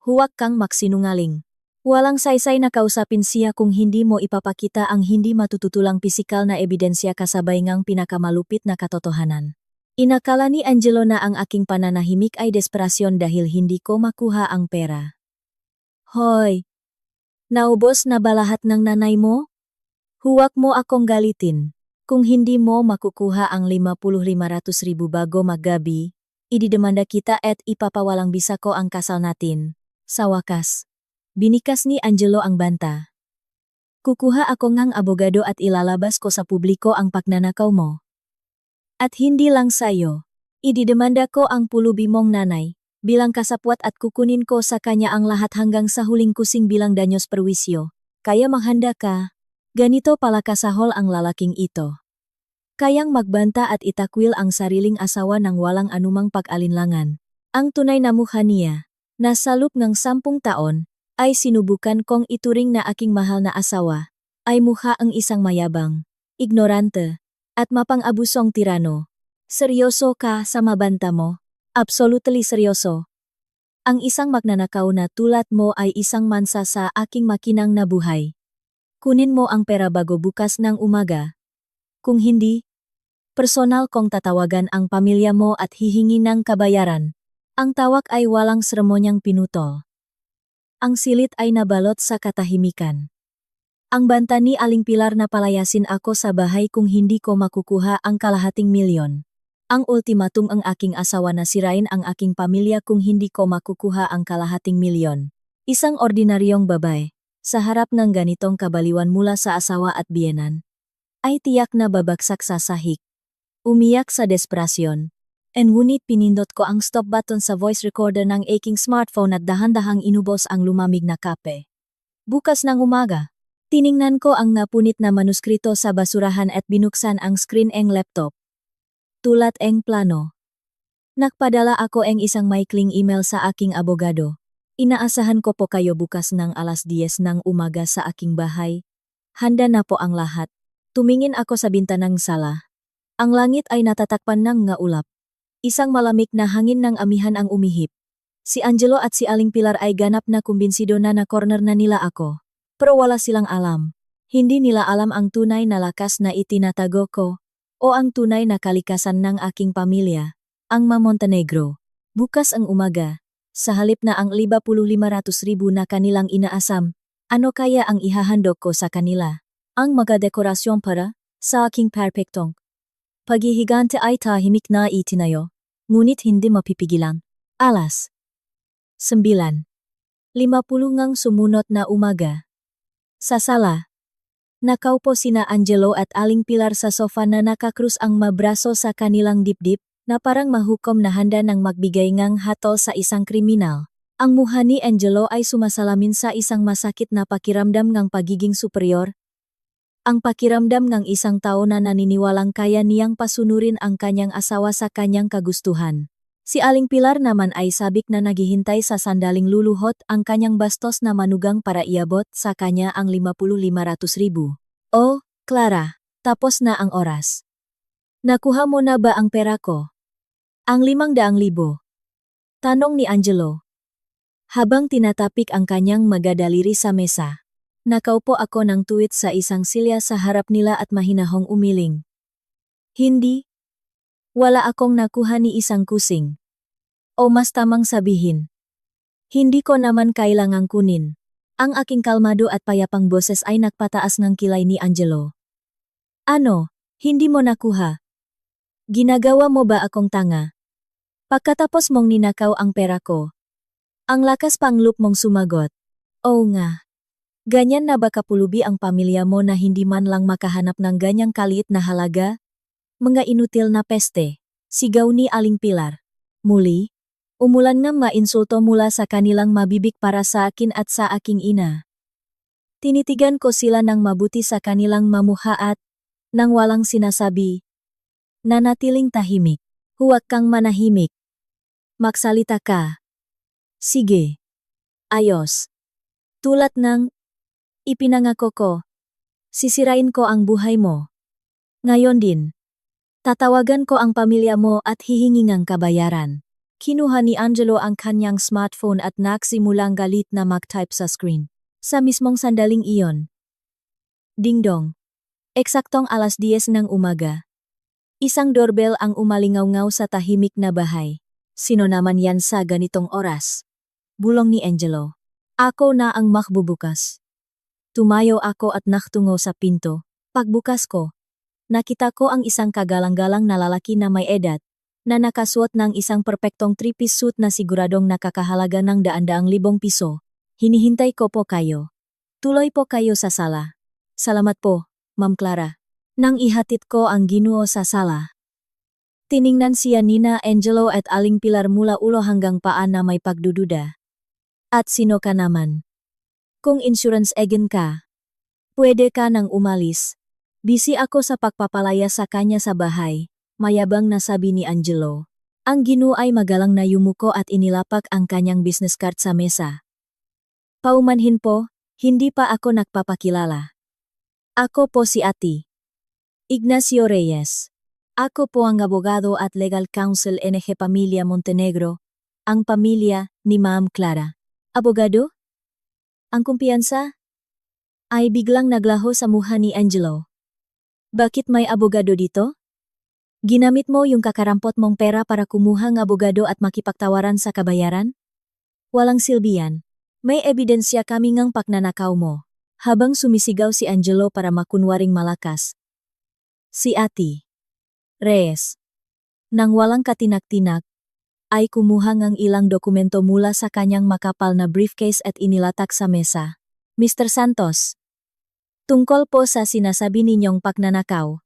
Huwag kang magsinungaling. Walang saysay na kausapin siya kung hindi mo ipapakita ang hindi matututulang pisikal na ebidensya kasabay ngang pinakamalupit na katotohanan. Inakala ni Angelo na ang aking pananahimik ay desperasyon dahil hindi ko makuha ang pera. Hoy! Naubos na ba lahat ng nanay mo? Huwag mo akong galitin. Kung hindi mo makukuha ang 50,500,000 bago maggabi, ididemanda kita at ipapawalang bisa ko ang kasal natin. Sa wakas, binikas ni Angelo ang banta. Kukuha ako ngang abogado at ilalabas ko sa publiko ang pagnanakaw mo. At hindi lang sayo, ididemanda ko ang pulubi mong nanay, bilang kasapwat at kukunin ko sa kanya ang lahat hanggang sa huling kusing bilang danyos perwisyo. Kaya maghanda ka. Ganito pala kasahol ang lalaking ito. Kayang magbanta at itakwil ang sariling asawa ng walang anumang pag-alinlangan. Ang tunay na mukha niya, na sa loob ng 10 taon, ay sinubukan kong ituring na aking mahal na asawa, ay mukha ang isang mayabang, ignorante, at mapang-abusong tirano. Seryoso ka sa mabanta mo? Absolutely seryoso. Ang isang magnanakaw na tulad mo ay isang mansa sa aking makinang na buhay. Kunin mo ang pera bago bukas ng umaga. Kung hindi, personal kong tatawagan ang pamilya mo at hihingi ng kabayaran. Ang tawag ay walang seremonyang pinutol. Ang silit ay nabalot sa katahimikan. Ang banta ni Aling Pilar na palayasin ako sa bahay kung hindi ko makukuha ang kalahating milyon. Ang ultimatum ang aking asawa na sirain ang aking pamilya kung hindi ko makukuha ang kalahating milyon. Isang ordinaryong babae, sa harap ng ganitong kabaliwan mula sa asawa at biyenan, ay tiyak na babagsak sa sahig. Umiyak sa desperasyon. Ngunit pinindot ko ang stop button sa voice recorder ng aking smartphone at dahan-dahang inubos ang lumamig na kape. Bukas ng umaga, tiningnan ko ang napunit na manuskrito sa basurahan at binuksan ang screen ng laptop. Tulat ang plano. Nagpadala ako ng isang maikling email sa aking abogado. Inaasahan ko po kayo bukas ng alas 10 ng umaga sa aking bahay. Handa na po ang lahat. Tumingin ako sa bintanang sala. Ang langit ay natatakpan ng ngaulap. Isang malamig na hangin ng amihan ang umihip. Si Angelo at si Aling Pilar ay ganap na kumbinsido na corner na nila ako. Pero wala silang alam. Hindi nila alam ang tunay na lakas na itinatago ko, o ang tunay na kalikasan ng aking pamilya. ang Montenegro. Bukas ang umaga, sa halip na ang 500,000 na kanilang inaasam, ano kaya ang ihahandog ko sa kanila? Ang magadekorasyon para sa aking perpektong paghihigante ay tahimik na itinayo, ngunit hindi mapipigilan. Alas 9:50 ngang sumunod na umaga. Sa sala, nakaupo sina Angelo at Aling Pilar sa sofa na nakakrus ang mabraso sa kanilang dibdib, na parang mahukom na handa ng magbigay ngang hatol sa isang kriminal. Ang mukha ni Angelo ay sumasalamin sa isang masakit na pakiramdam ng pagiging superior. Ang pakiramdam ng isang tao na naniniwalang kaya niyang pasunurin ang kanyang asawa sa kanyang kagustuhan. Si Aling Pilar naman ay sabik na naghihintay sa sandaling luluhot ang kanyang bastos na manugang para iabot sa kanya ang 5,500,000. Oh, Clara, tapos na ang oras. Nakuha mo na ba ang pera ko? Ang 500,000? Tanong ni Angelo. Habang tinatapik ang kanyang magadaliri sa mesa, nakaupo ako ng tuwid sa isang silya sa harap nila at mahinahong umiling. Hindi. Wala akong nakuha ni isang kusing. O mas tamang sabihin, hindi ko naman kailangang kunin. Ang aking kalmado at payapang boses ay nagpataas ng kilay ni Angelo. Ano, hindi mo nakuha? Ginagawa mo ba akong tanga? Pagkatapos mong ninakaw ang pera ko. Ang lakas pangloob mong sumagot. Oo nga. Ganyan na ba kapulubi ang pamilya mo na hindi man lang makahanap ng ganyang kaliit na halaga? Mga inutil na peste, sigaw ni Aling Pilar. Muli, umulan ng mainsulto mula sa kanilang mabibig para sa akin at sa aking ina. Tinitigan ko sila ng mabuti sa kanilang mamuha at, nang walang sinasabi, nanatiling tahimik. Huwag kang manahimik. Magsalita ka. Sige. Ayos. Tulad ng ipinangako ko, sisirain ko ang buhay mo. Ngayon din, tatawagan ko ang pamilya mo at hihingi ng kabayaran. Kinuha ni Angelo ang kanyang smartphone at nagsimulang galit na mag-type sa screen. Sa mismong sandaling iyon. Ding-dong. Eksaktong alas 10 ng umaga. Isang doorbell ang umalingaw-ngaw sa tahimik na bahay. Sino naman yan sa ganitong oras? Bulong ni Angelo. Ako na ang makbubukas. Tumayo ako at naktungo sa pinto. Pagbukas ko, nakita ko ang isang kagalang-galang na lalaki na may edad, na nakasuot ng isang perpektong three-piece suit na siguradong nakakahalaga ng daan-daang libong piso. Hinihintay ko po kayo. Tuloy po kayo sa sala. Salamat po, Ma'am Clara. Nang ihatid ko ang Ginoo sa sala. Tiningnan siya nina Angelo at Aling Pilar mula ulo hanggang paa na may pagdududa. At sino ka naman? Kung insurance agent ka, pwede ka nang umalis. Busy ako sa pagpapalaya sa kanya sa bahay. Mayabang na sabi ni Angelo. Ang Ginoo ay magalang na yumuko at inilapak ang kanyang business card sa mesa. Paumanhin po, hindi pa ako nagpapakilala. Ako po si Ati Ignacio Reyes. Ako po ang abogado at legal counsel NG Pamilya Montenegro, ang pamilya ni Ma'am Clara. Abogado? Ang kumpiyansa? Ay biglang naglaho sa mukha ni Angelo. Bakit may abogado dito? Ginamit mo yung kakarampot mong pera para kumuha ng abogado at makipagtawaran sa kabayaran? Walang silbihan. May ebidensya kami ngang pagnanakaw mo. Habang sumisigaw si Angelo para makunwaring malakas. Si Ati Reyes, nang walang katinak-tinak, ay kumuha ng ilang dokumento mula sa kanyang makapal na briefcase at inilatak sa mesa. Mr. Santos, tungkol po sa sinasabi ninyong pagnanakaw.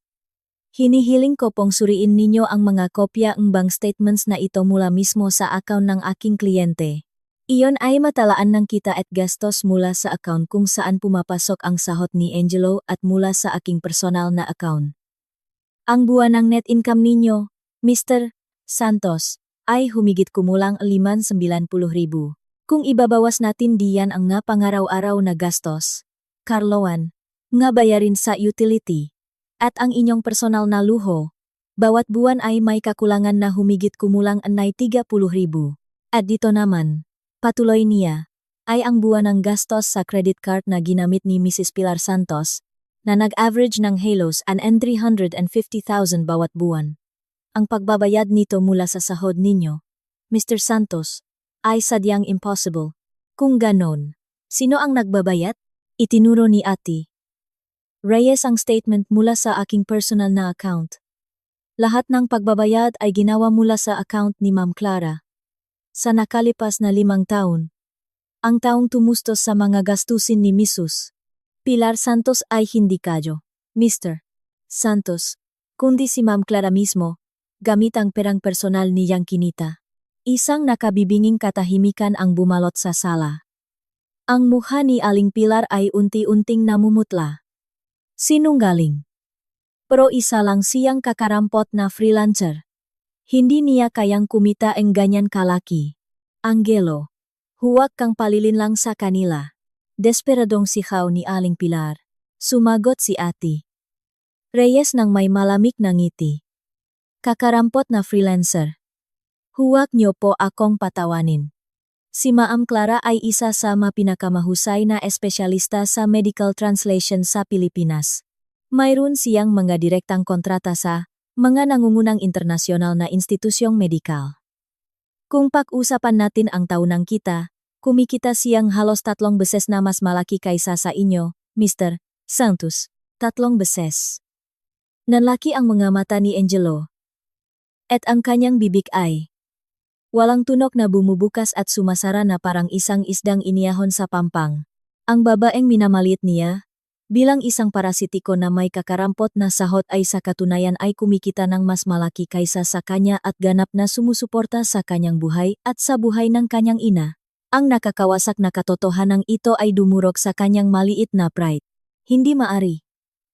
Hinihiling ko pong suriin ninyo ang mga kopya ng bank statements na ito mula mismo sa account ng aking kliyente. Iyon ay matalaan ng kita at gastos mula sa account kung saan pumapasok ang sahot ni Angelo at mula sa aking personal na account. Ang buwan ng net income ninyo, Mr. Santos, ay humigit kumulang 590,000. Kung ibabawas natin diyan ang nga pangaraw-araw na gastos, Carloan, nga bayarin sa utility, at ang inyong personal na luho, bawat buwan ay may kakulangan na humigit kumulang 30,000. At dito naman, patuloy niya, ay ang buwan ng gastos sa credit card na ginamit ni Mrs. Pilar Santos, na nag-average ng halos an 350,000 bawat buwan. ang pagbabayad nito mula sa sahod ninyo, Mr. Santos, ay sadyang impossible. Kung ganon, sino ang nagbabayad? Itinuro ni Ate Reyes ang statement mula sa aking personal na account. Lahat ng pagbabayad ay ginawa mula sa account ni Ma'am Clara. Sa nakalipas na 5 taon, ang taong tumustos sa mga gastusin ni Mrs. Pilar Santos ay hindi kayo, Mr. Santos, kundi si Ma'am Clara mismo, gamit ang perang personal niyang kinita. Isang nakabibinging katahimikan ang bumalot sa sala. Ang mukha ni Aling Pilar ay unti-unting namumutla. Sinungaling. Pero isa lang siyang kakarampot na freelancer. Hindi niya kayang kumita ang ganyan kalaki. Angelo, huwag kang palilin lang sa kanila. Desperadong sigaw ni Aling Pilar. Sumagot si Ate Reyes nang may malamig na ngiti. Kakarampot na freelancer. Huwag niyo po akong patawanin. Si Ma'am Clara ay isa sa mapinakamahusay na espesyalista sa medical translation sa Pilipinas. Mayroon siyang mga direktang kontrata sa mga nangungunang internasyonal na institusyong medikal. Kung pag-usapan natin ang taunang kita, kumikita siyang halos 3 beses na mas malaki kaysa sa inyo, Mr. Santos. 3 beses. Nanlaki ang mga mata ni Angelo. At ang kanyang bibig ay walang tunok na bumubukas at sumasara na parang isang isdang iniyahon sa pampang. Ang babaeng minamalit niya, bilang isang parasitiko na may kakarampot na sahot ay sa katunayan ay kumikita ng mas malaki kaysa sa kanya at ganap na sumusuporta sa kanyang buhay at sa buhay ng kanyang ina. Ang nakakawasak na katotohanan ito ay dumurog sa kanyang maliit na pride. Hindi maari.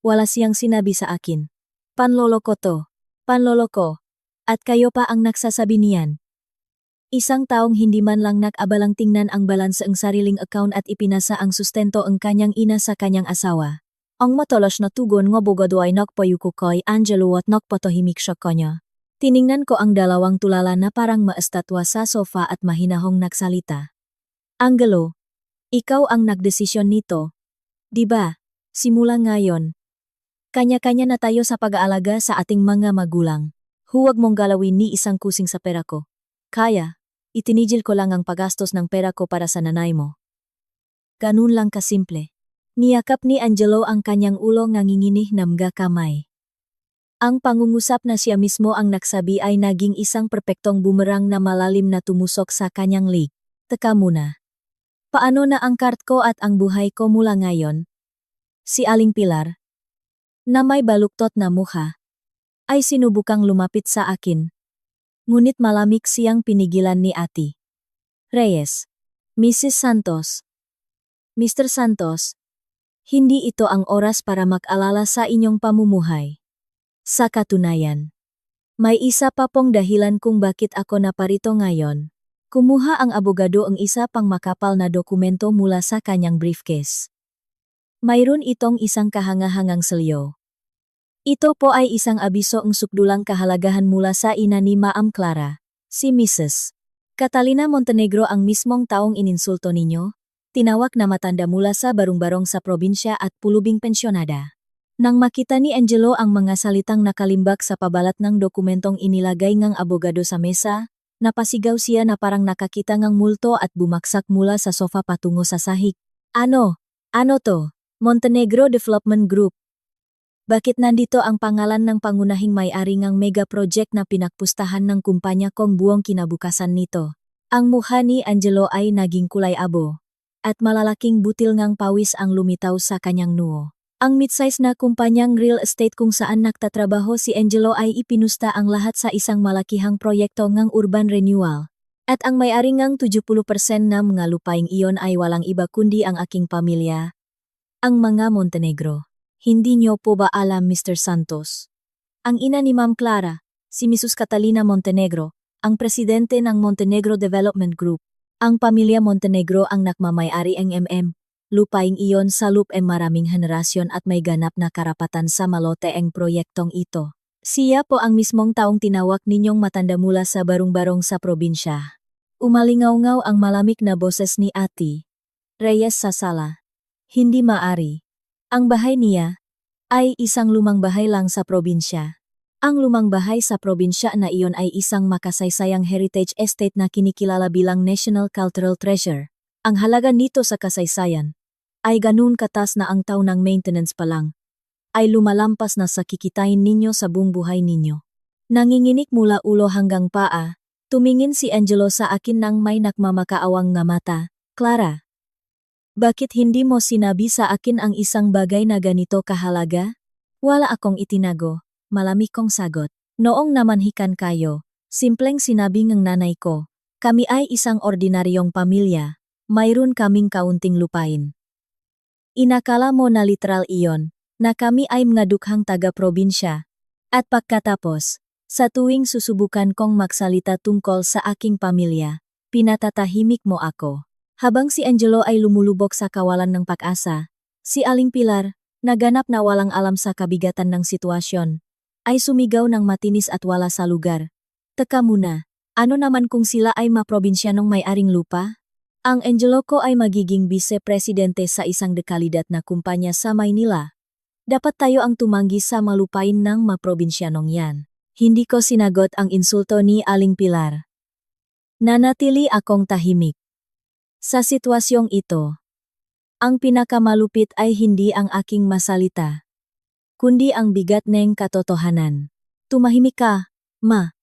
Wala siyang sinabi sa akin. Panloloko to. Panloloko. At kayo pa ang nagsasabi niyan. Isang taong hindi man lang nag-abalang tingnan ang balansa ng sariling account at ipinasa ang sustento ang kanyang ina sa kanyang asawa. Ang matalas na tugon ng abogado ay nakpayuko kay Angelo at nakpatahimik siya kanya. Tiningnan ko ang dalawang tulala na parang maestatwa sa sofa at mahinahong nagsalita. Angelo, ikaw ang nagdesisyon nito. Diba? Simula ngayon. Kanya-kanya na tayo sa pag-aalaga sa ating mga magulang. Huwag mong galawin ni isang kusing sa pera ko. Kaya, itinigil ko lang ang paggastos ng pera ko para sa nanay mo. Ganun lang kasimple. Niyakap ni Angelo ang kanyang ulo nganginginig na mga kamay. Ang pangungusap na siya mismo ang nagsabi ay naging isang perpektong bumerang na malalim na tumusok sa kanyang lig. Teka muna. Paano na ang cart ko at ang buhay ko mula ngayon? Si Aling Pilar, na may baluktot na mukha, ay sinubukang lumapit sa akin. Ngunit malamig siyang pinigilan ni Ate Reyes. Mrs. Santos. Mr. Santos, hindi ito ang oras para mag-alala sa inyong pamumuhay. Sa katunayan, may isa pa pong dahilan kung bakit ako naparito ngayon. Kumuha ang abogado ang isa pang makapal na dokumento mula sa kanyang briefcase. Mayroon itong isang kahangahangang selyo. Ito po ay isang abiso ang sukdulang kahalagahan mula sa ina ni Ma'am Clara, si Mrs. Catalina Montenegro ang mismong taong ininsulto ninyo, tinawag na matanda mula sa barong-barong sa probinsya at pulubing pensyonada. Nang makita ni Angelo ang mga salitang nakalimbak sa pabalat ng dokumentong inilagay ngang abogado sa mesa, napasigaw siya na parang nakakita ngang multo at bumaksak mula sa sofa patungo sa sahig. Ano? Ano to? Montenegro Development Group. Bakit nandito ang pangalan ng pangunahing may-ari ngang mega project na pinagpustahan ng kumpanya kong buong kinabukasan nito? Ang mukha ni Angelo ay naging kulay abo, at malalaking butil ngang pawis ang lumitaw sa kanyang noo. Ang mid-size na kumpanyang real estate kung saan nagtatrabaho si Angelo ay ipinusta ang lahat sa isang malakihang proyekto ngang urban renewal. At ang may-ari ngang 70% na mga lupaing iyon ay walang iba kundi ang aking pamilya, ang mga Montenegro. Hindi niyo po ba alam, Mr. Santos? Ang ina ni Ma'am Clara, si Mrs. Catalina Montenegro, ang presidente ng Montenegro Development Group. Ang pamilya Montenegro ang nakmamayari ng lupaing iyon sa loop maraming henerasyon at may ganap na karapatan sa malote ang proyektong ito. Siya po ang mismong taong tinawag ninyong matanda mula sa barong-barong sa probinsya. Umalingaw-ngaw ang malamig na boses ni Ate Reyes sa sala. Hindi maari. Ang bahay niya ay isang lumang bahay lang sa probinsya. Ang lumang bahay sa probinsya na iyon ay isang makasaysayang heritage estate na kinikilala bilang National Cultural Treasure. Ang halaga nito sa kasaysayan ay ganun katas na ang taon ng maintenance pa lang ay lumalampas na sa kikitain ninyo sa buong buhay ninyo. Nanginginig mula ulo hanggang paa, tumingin si Angelo sa akin nang may nakmamakaawang na mata. Clara, bakit hindi mo sinabi sa akin ang isang bagay na ganito kahalaga? Wala akong itinago, malamig kong sagot. Noong namanhikan kayo, simpleng sinabi ng nanay ko, kami ay isang ordinaryong pamilya, mayroon kaming kaunting lupain. Inakala mo na literal iyon, na kami ay mga dukhang taga-probinsya. At pagkatapos, sa tuwing susubukan kong magsalita tungkol sa aking pamilya, pinatatahimik mo ako. Habang si Angelo ay lumulubog sa kawalan ng pag-asa, si Aling Pilar, naganap na walang alam sa kabigatan ng sitwasyon, ay sumigaw ng matinis at wala sa lugar. Teka muna, ano naman kung sila ay maprobinsyanong may-aring lupa? Ang Angelo ko ay magiging vice-presidente sa isang dekalidad na kumpanya sa Maynila. Dapat tayo ang tumanggi sa malupain ng maprobinsyanong yan. Hindi ko sinagot ang insulto ni Aling Pilar. Nanatili akong tahimik. Sa sitwasyong ito, ang pinakamalupit ay hindi ang aking masalita, kundi ang bigat ng katotohanan. Tumahimik ka, ma.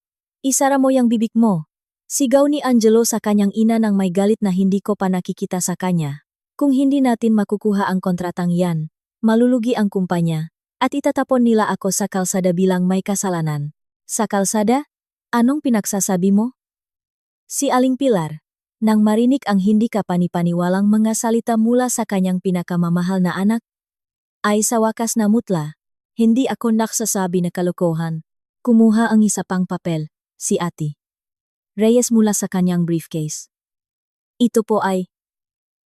Isara mo yang bibig mo. Sigaw ni Angelo sa kanyang ina nang may galit na hindi ko pa nakikita sa kanya. Kung hindi natin makukuha ang kontratang yan, malulugi ang kumpanya, at itatapon nila ako sa kalsada bilang may kasalanan. Sa kalsada? Anong pinagsasabi mo? Si Aling Pilar, nang marinig ang hindi kapani-paniwalang mga salita mula sa kanyang pinakamamahal na anak, ay sa wakas namutla. Hindi ako nagsasabi na kalokohan. Kumuha ang isa pang papel, si Ate Reyes mula sa kanyang briefcase. Ito po ay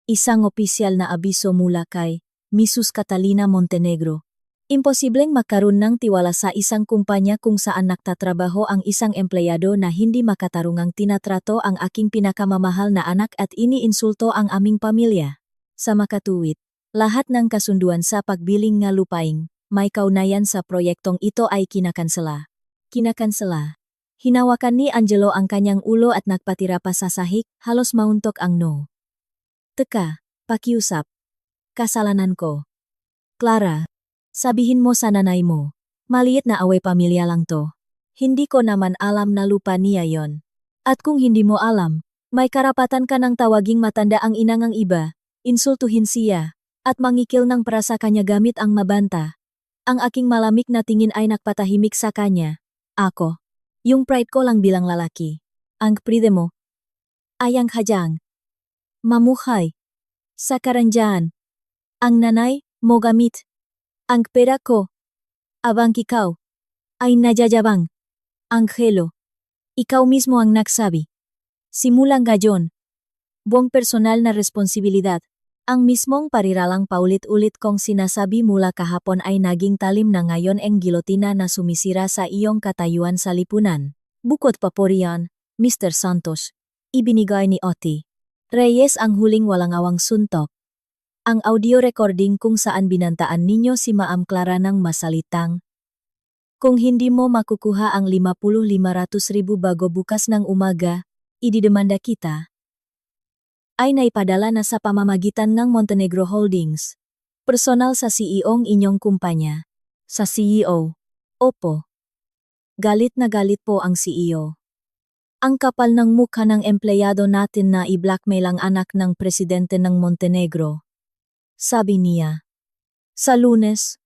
isang opisyal na abiso mula kay Mrs. Catalina Montenegro. Imposibleng magkaroon ng tiwala sa isang kumpanya kung saan nagtatrabaho ang isang empleyado na hindi makatarungang tinatrato ang aking pinakamamahal na anak at iniinsulto ang aming pamilya. Sa makatuwid, lahat ng kasunduan sa pagbiling nga lupaing may kaugnayan sa proyektong ito ay kinakansela. Hinawakan ni Angelo ang kanyang ulo at nagpatira pa sa sahig, halos mauntok ang no. Teka, pakiusap. Kasalanan ko. Clara, sabihin mo sa nanay mo, maliit na away pamilya lang to. Hindi ko naman alam na lupa niya yon. At kung hindi mo alam, may karapatan ka ng tawaging matanda ang inang ang iba, insultuhin siya, at mangikil ng para sa kanya gamit ang mabanta. Ang aking malamig na tingin ay nagpatahimik sa kanya. Ako, yung pride ko lang bilang lalaki. Ang pride mo ay ang hadyang mamuhay sa karangyaan. Ang nanay mo gamit ang pera ko. Abang ikaw ay nagyayabang. Angelo, ikaw mismo ang nagsabi. Simulang gayon, buong personal na responsibilidad. Ang mismong pariralang paulit-ulit kong sinasabi mula kahapon ay naging talim na ngayon ang gilotina na sumisira sa iyong katayuan sa lipunan. Bukod pa po riyan, Mr. Santos, ibinigay ni Ate Reyes ang huling walangawang suntok. Ang audio recording kung saan binantaan ninyo si Maam Clara ng masalitang, kung hindi mo makukuha ang 50,500,000 bago bukas ng umaga, ididemanda kita, ay naipadala na sa pamamagitan ng Montenegro Holdings. Personal sa CEO-ng inyong kumpanya. Sa CEO. Opo. Galit na galit po ang CEO. Ang kapal ng mukha ng empleyado natin na i-blackmail ang anak ng presidente ng Montenegro. Sabi niya. Sa Lunes,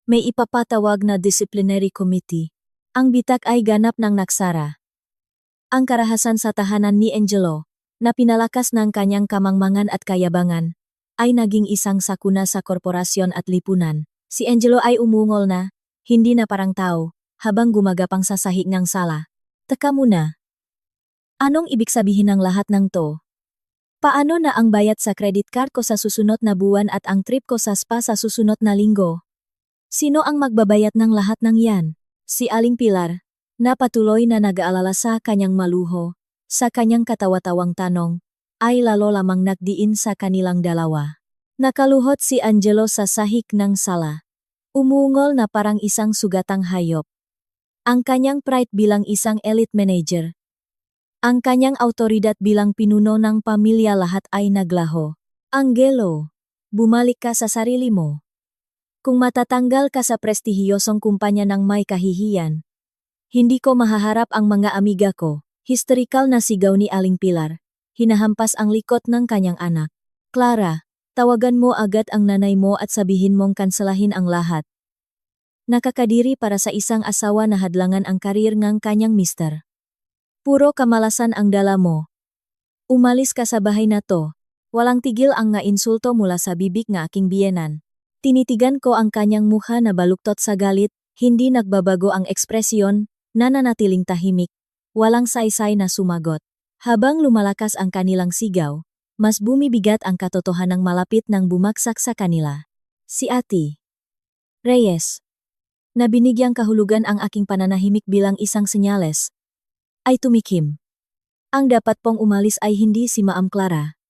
may ipapatawag na disciplinary committee. Ang bitak ay ganap ng nagsara. Ang karahasan sa tahanan ni Angelo, na pinalakas ng kanyang kamangmangan at kayabangan, ay naging isang sakuna sa korporasyon at lipunan. Si Angelo ay umungol na, hindi na parang tao, habang gumagapang sa sahig ng sala. Teka muna. Anong ibig sabihin ng lahat ng to? Paano na ang bayad sa credit card ko sa susunod na buwan at ang trip ko sa spa sa susunod na linggo? Sino ang magbabayad ng lahat ng yan? Si Aling Pilar, na patuloy na nag-aalala sa kanyang maluho, sa kanyang katawa-tawang tanong, ay lalo lamang nagdiin sa kanilang dalawa. Nakaluhot si Angelo sa sahig ng sala. Umungol na parang isang sugatang hayop. Ang kanyang pride bilang isang elite manager. Ang kanyang autoridad bilang pinuno ng pamilya lahat ay naglaho. Angelo, bumalik ka sa sarili mo. Kung matatanggal ka sa prestihiyosong kumpanya ng may kahihiyan, hindi ko mahaharap ang mga amiga ko. Historical na sigaw ni Aling Pilar. Hinahampas ang likod ng kanyang anak. Clara, tawagan mo agad ang nanay mo at sabihin mong kanselahin ang lahat. Nakakadiri para sa isang asawa na hadlangan ang karir ng kanyang mister. Puro kamalasan ang dala mo. Umalis ka sa bahay na to. Walang tigil ang nga insulto mula sa bibig ng aking biyenan. Tinitigan ko ang kanyang mukha na baluktot sa galit, hindi nagbabago ang ekspresyon, nananatiling tahimik. Walang saysay na sumagot. Habang lumalakas ang kanilang sigaw, mas bumibigat ang katotohanang malapit nang bumagsak sa kanila. Si Ate Reyes, na binigyang kahulugan ang aking pananahimik bilang isang senyales, ay tumikim. Ang dapat pong umalis ay hindi si Ma'am Clara.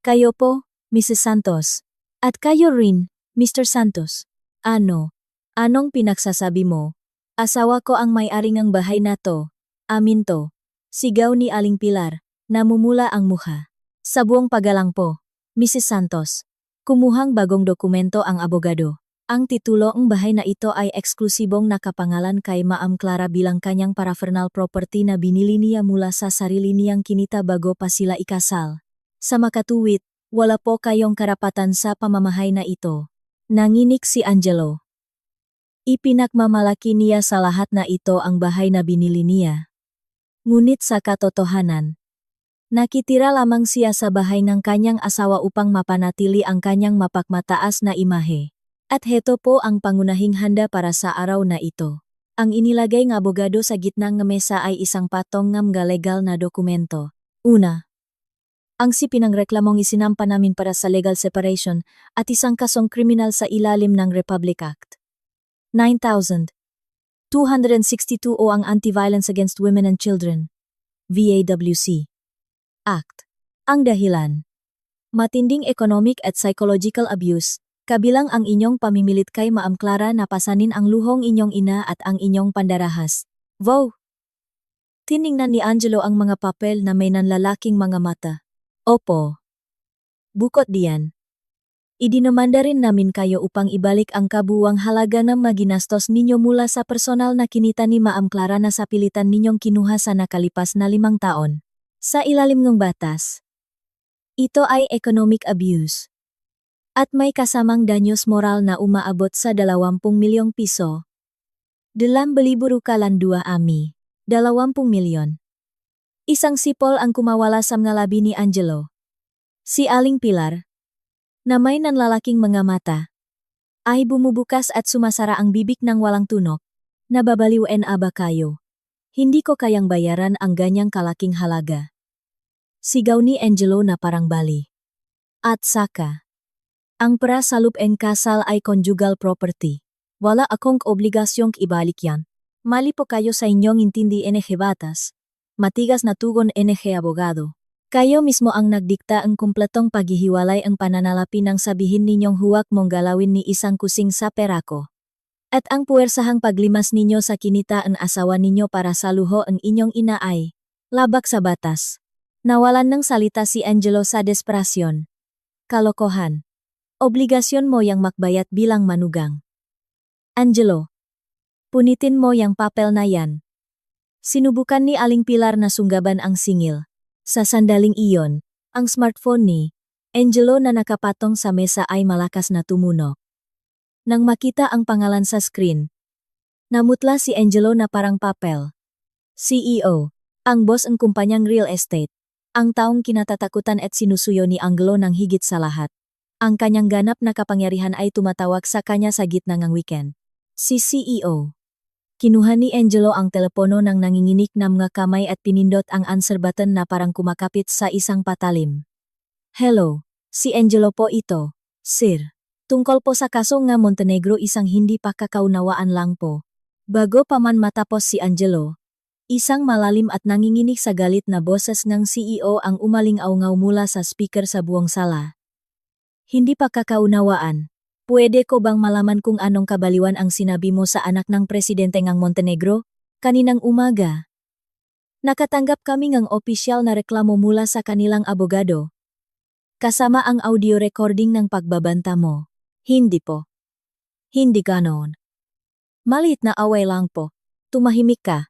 Kayo po, Mrs. Santos. At kayo rin, Mr. Santos. Anong pinagsasabi mo? Asawa ko ang may-ari ng bahay na to. Amin to. Sigaw ni Aling Pilar, namumula ang mukha. Sa buong pagalang po, Mrs. Santos. Kumuhang bagong dokumento ang abogado. Ang titulo ng bahay na ito ay eksklusibong nakapangalan kay Ma'am Clara bilang kanyang paraphernaal property na binili niya mula sa sarili niyang kinita bago pa sila ikasal. Sa makatuwid, wala po kayong karapatan sa pamamahay na ito. Nanginig si Angelo. Ipinagmamalaki niya sa lahat na ito ang bahay na binili niya. Ngunit sa katotohanan, nakitira lamang siya sa bahay ng kanyang asawa upang mapanatili ang kanyang mapagmataas na imahe. At heto po ang pangunahing handa para sa araw na ito. Ang inilagay ng abogado sa gitna ng mesa ay isang patong ng mga legal na dokumento. Una, ang sipinangreklamong isinampa namin para sa legal separation at isang kasong kriminal sa ilalim ng Republic Act 9262 o ang Anti-Violence Against Women and Children, VAWC Act. Ang dahilan, matinding economic at psychological abuse, kabilang ang inyong pamimilit kay Ma'am Clara na pasanin ang luhong inyong ina at ang inyong pandarahas. Wow! Tiningnan ni Angelo ang mga papel na may nanlalaking mga mata. Opo. Bukod diyan, idinamanda rin namin kayo upang ibalik ang kabuwang halaga ng maginastos ninyo mula sa personal na kinita ni Ma'am Clara na sa pilitan ninyong kinuha sa nakalipas na 5 taon. Sa ilalim ng batas, ito ay economic abuse. At may kasamang danyos moral na umaabot sa 20 milyong piso. 2,000 rukalan 2 ami. 20 milyon. Isang sipol ang kumawala sa mga labi ni Angelo. Si Aling Pilar, na may nanlalaking mga mata, ay bumubukas at sumasara ang bibig ng walang tunok. Nababaliwan ba kayo? Hindi ko kayang bayaran ang ganyang kalaking halaga. Sigaw ni Angelo na parang bali. At saka, ang pera sa lupeng kasal ay conjugal property. Wala akong obligasyong ibalik yan. Mali po kayo sa inyong intindi NG Batas. Matigas na tugon NG Abogado. Kayo mismo ang nagdikta ang kumpletong paghihiwalay ang pananalapi ng sabihin ninyong huwag mong galawin ni isang kusing sa pera ko. At ang puwersahang paglimas ninyo sa kinita ang asawa ninyo para sa luho ang inyong ina ay labag sa batas. Nawalan ng salita si Angelo sa desperasyon. Kalokohan. Obligasyon mo yang makbayat bilang manugang. Angelo, punitin mo yang papel na yan. Sinubukan ni Aling Pilar na sunggaban ang singil. Sa sandaling iyon, ang smartphone ni Angelo na nakapatong sa mesa ay malakas na tumunog. Nang makita ang pangalan sa screen, namutla si Angelo na parang papel. CEO, ang boss ng kumpanyang real estate, ang taong kinatatakutan at sinusuyo ni Angelo ng higit sa lahat. Ang kanyang ganap na kapangyarihan ay tumatawag sa kanya sa gitna ng weekend. Si CEO. Kinuha ni Angelo ang telepono ng nanginginig na mga kamay at pinindot ang answer button na parang kumakapit sa isang patalim. Hello, si Angelo po ito, sir. Tungkol po sa kaso nga Montenegro isang hindi pa kakaunawaan lang po. Bago pa man matapos si Angelo, isang malalim at nanginginig sa galit na boses ng CEO ang umaling-aungaw mula sa speaker sa buong sala. Hindi pa kakaunawaan. Pwede ko bang malaman kung anong kabaliwan ang sinabi mo sa anak ng presidente ng Montenegro? Kaninang umaga, nakatanggap kami ng opisyal na reklamo mula sa kanilang abogado. Kasama ang audio recording ng pagbabanta mo. Hindi po. Hindi ganon. Maliit na away lang po. Tumahimik ka.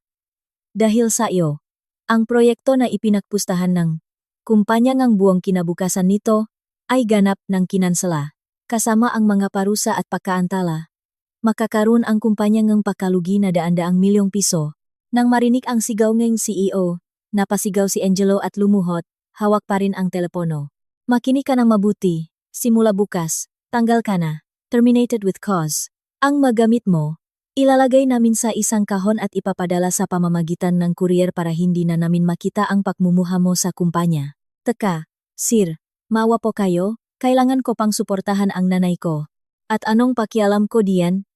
Dahil sa iyo, ang proyekto na ipinagpustahan ng kumpanya ng buong kinabukasan nito ay ganap ng kinansela. Kasama ang mga parusa at pagkaantala. Makakaroon ang kumpanya ng pakalugi na daan-daang milyong piso. Nang marinig ang sigaw ng CEO, napasigaw si Angelo at lumuhot, hawak pa rin ang telepono. Makinig ka ng mabuti, simula bukas, tanggal ka na, terminated with cause. Ang magamit mo, ilalagay namin sa isang kahon at ipapadala sa pamamagitan ng courier para hindi na namin makita ang pagmumuha mo sa kumpanya. Teka, sir, maawa po kayo, kailangan ko pang suportahan ang nanay ko. At anong pakialam ko diyan?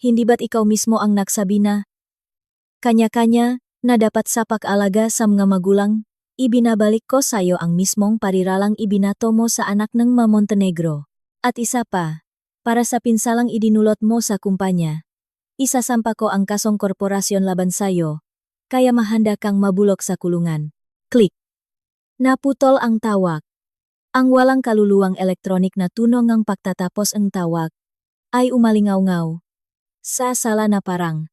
Hindi ba't ikaw mismo ang nagsabi na kanya-kanya na dapat sa pag-alaga sa mga magulang? Ibinabalik ko sa iyo ang mismong pariralang ibinato mo sa anak ng Montenegro. At isa pa, para sa pinsalang idinulot mo sa kumpanya, isasampa ko ang kasong korporasyon laban sa iyo, kaya mahanda kang mabulok sa kulungan. Click. Naputol ang tawag. Ang walang kaluluwang elektronik na tunog ng pagtatapos ang tawag ay umalingaw-ngaw sa sala na parang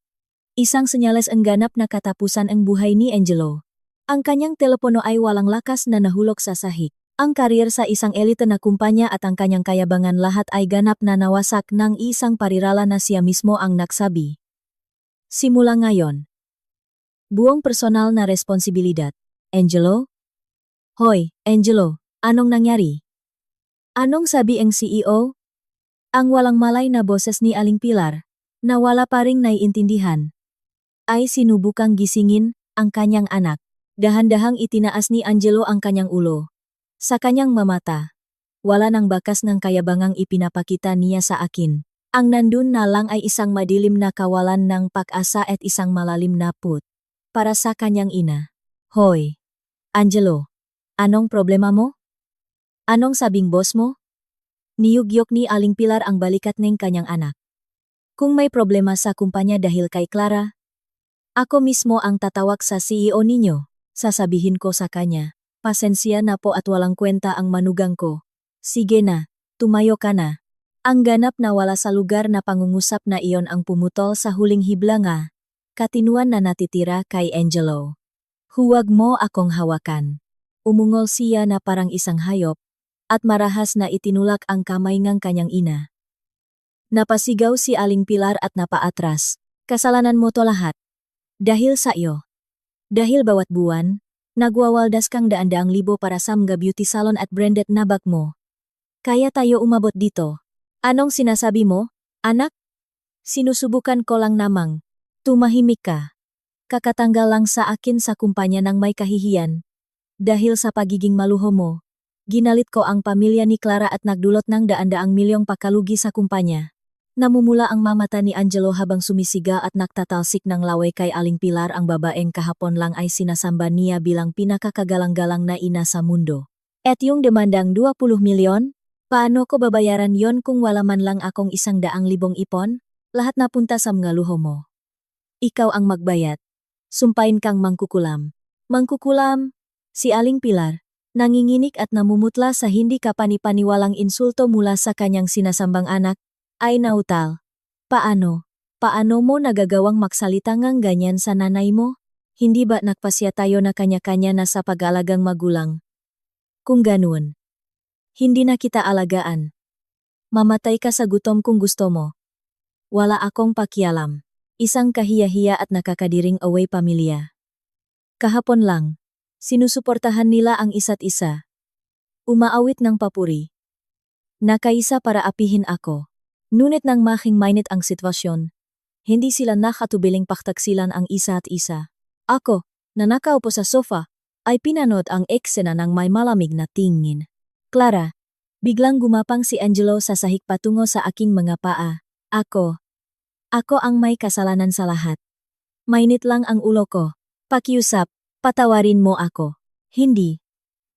isang senyales ang ganap na katapusan ang buhay ni Angelo. Ang kanyang telepono ay walang lakas na nahulog sa sahig. Ang karir sa isang elite na kumpanya at ang kanyang kayabangan lahat ay ganap na nawasak ng isang parirala na siya mismo ang nagsabi. Simula ngayon, buong personal na responsibilidad. Angelo? Hoy, Angelo, anong nangyari? Anong sabi ang CEO? Ang walang malay na boses ni Aling Pilar, na wala pa ring naiintindihan, ay sinubukang gisingin ang kanyang anak. Dahan-dahang itinaas ni Angelo ang kanyang ulo. Sa kanyang mamata, wala nang bakas ng kayabangang ipinapakita niya sa akin. Ang nandun na lang ay isang madilim na kawalan ng pag-asa at isang malalim na put. Para sa kanyang ina. Hoy, Angelo, anong problema mo? Anong sabing boss mo? Niyugyok ni Aling Pilar ang balikat ng kanyang anak. Kung may problema sa kumpanya dahil kay Clara, ako mismo ang tatawag sa CEO ninyo. Sasabihin ko sa kanya, pasensya na po at walang kwenta ang manugang ko. Sige na, tumayo ka na. Ang ganap na wala sa lugar na pangungusap na iyon ang pumutol sa huling hibla nga. Katinuan na natitira kay Angelo. Huwag mo akong hawakan. Umungol siya na parang isang hayop, at marahas na itinulak ang kamay ng kanyang ina. Napasigaw si Aling Pilar at napaatras. Kasalanan mo to lahat. Dahil sa iyo. Dahil bawat buwan, nagwawaldas kang daan-daang libo para sa mga beauty salon at branded na bag mo. Kaya tayo umabot dito. Anong sinasabi mo, anak? Sinusubukan ko lang namang. Tumahimik ka. Kakatanggal lang sa akin sa kumpanya ng may kahihiyan. Dahil sa pagiging maluho mo, ginalit ko ang pamilya ni Clara at nagdulot ng daan-daang milyong pakalugi sa kumpanya. Namumula ang mamata ni Angelo habang sumisiga at nagtatalsik ng laway kay Aling Pilar. Ang babaeng kahapon lang ay sinasamba niya bilang pinakakagalang-galang na ina sa mundo. At yung demandang 20 milyon? Paano ko babayaran yon kung wala man lang akong 100,000 ipon? Lahat napunta sa mga luho mo. Ikaw ang magbayad. Sumpain kang mangkukulam. Mangkukulam? Si Aling Pilar, nanginginig at namumutla sa hindi kapanipaniwalang insulto mula sa kanyang sinasambang anak, ay nautal. Paano? Paano mo nagagawang magsalita ngang ganyan sa nanay mo? Hindi ba nagpasya tayo na kanya-kanya na sa pag-alagang magulang? Kung ganun, hindi na kita alagaan. Mamatay ka sa gutom kung gusto mo. Wala akong pakialam. Isang kahiya-hiya at nakakadiring away pamilya. Kahapon lang, sinusuportahan nila ang isa't isa. Umaawit ng papuri. Nakaisa para apihin ako. Ngunit nang making mainit ang sitwasyon, hindi sila nakatubiling paktagsilan ang isa at isa. Ako, na nakaupo sa sofa, ay pinanood ang eksena ng may malamig na tingin. Clara, biglang gumapang si Angelo sa sahig patungo sa aking mga paa. Ako ang may kasalanan sa lahat. Mainit lang ang ulo ko. Pakiusap, patawarin mo ako. Hindi.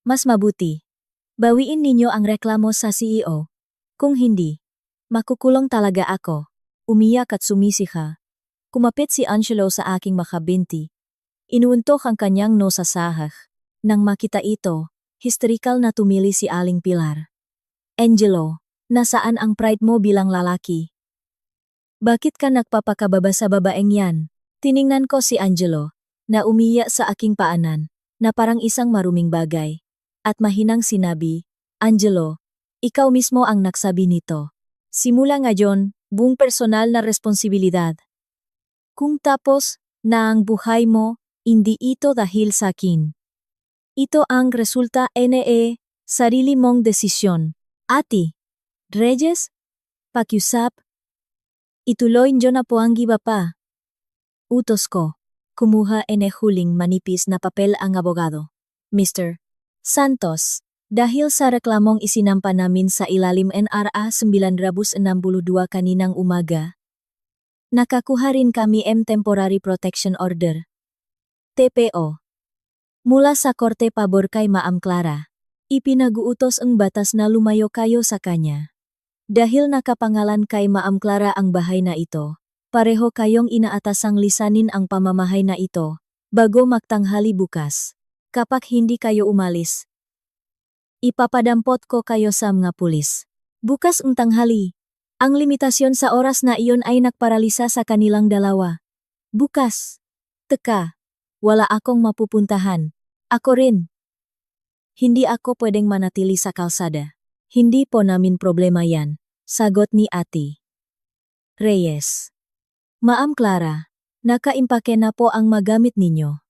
Mas mabuti. Bawiin ninyo ang reklamo sa CEO. Kung hindi, makukulong talaga ako. Umiyak at sumisiha. Kumapit si Angelo sa aking makabinti. Inuuntok ang kanyang no sa sahag. Nang makita ito, hysterical na tumili si Aling Pilar. Angelo, nasaan ang pride mo bilang lalaki? Bakit ka nagpapakababa sa babaeng yan? Tiningnan ko si Angelo, na umiyak sa aking paanan, na parang isang maruming bagay. At mahinang sinabi, Angelo, ikaw mismo ang nagsabi nito. Simula ngayon, buong personal na responsibilidad. Kung tapos na ang buhay mo, hindi ito dahil sa akin. Ito ang resulta sarili mong desisyon. Ati, Reyes, pakiusap, ituloy nyo na po ang giba pa. Utos ko, kumuha huling manipis na papel ang abogado. Mr. Santos, dahil sa reklamong isinampa namin sa ilalim NRA 962 kaninang umaga, nakakuha rin kami Temporary Protection Order. TPO. Mula sa korte pabor kay Ma'am Clara, ipinag-uutos ang batas na lumayo kayo sa kanya. Dahil nakapangalan kay Ma'am Clara ang bahay na ito, pareho kayong inaatasang lisanin ang pamamahay na ito, bago magtanghali bukas. Kapag hindi kayo umalis, ipapadampot ko kayo sa mga pulis. Bukas ang tanghali. Ang limitasyon sa oras na iyon ay nagparalisa sa kanilang dalawa. Bukas. Teka. Wala akong mapupuntahan. Ako rin. Hindi ako pwedeng manatili sa kalsada. Hindi po namin problema yan. Sagot ni Ate Reyes. Ma'am Clara, nakaimpake na po ang magamit ninyo.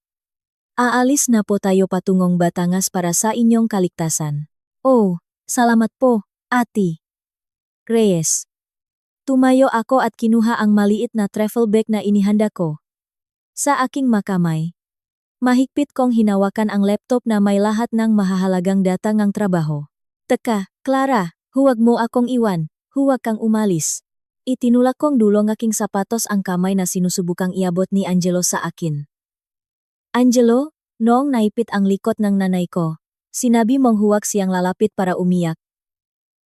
Aalis na po tayo patungong Batangas para sa inyong kaligtasan. Oh, salamat po, Ate Reyes. Tumayo ako at kinuha ang maliit na travel bag na inihanda ko. Sa aking makamay, mahigpit kong hinawakan ang laptop na may lahat ng mahahalagang data ng trabaho. Teka, Clara, huwag mo akong iwan, huwag kang umalis. Itinulak kong dulong aking sapatos ang kamay na sinusubukang iabot ni Angelo sa akin. Angelo, noong naipit ang likod ng nanay ko, sinabi mong huwag siyang lalapit para umiyak.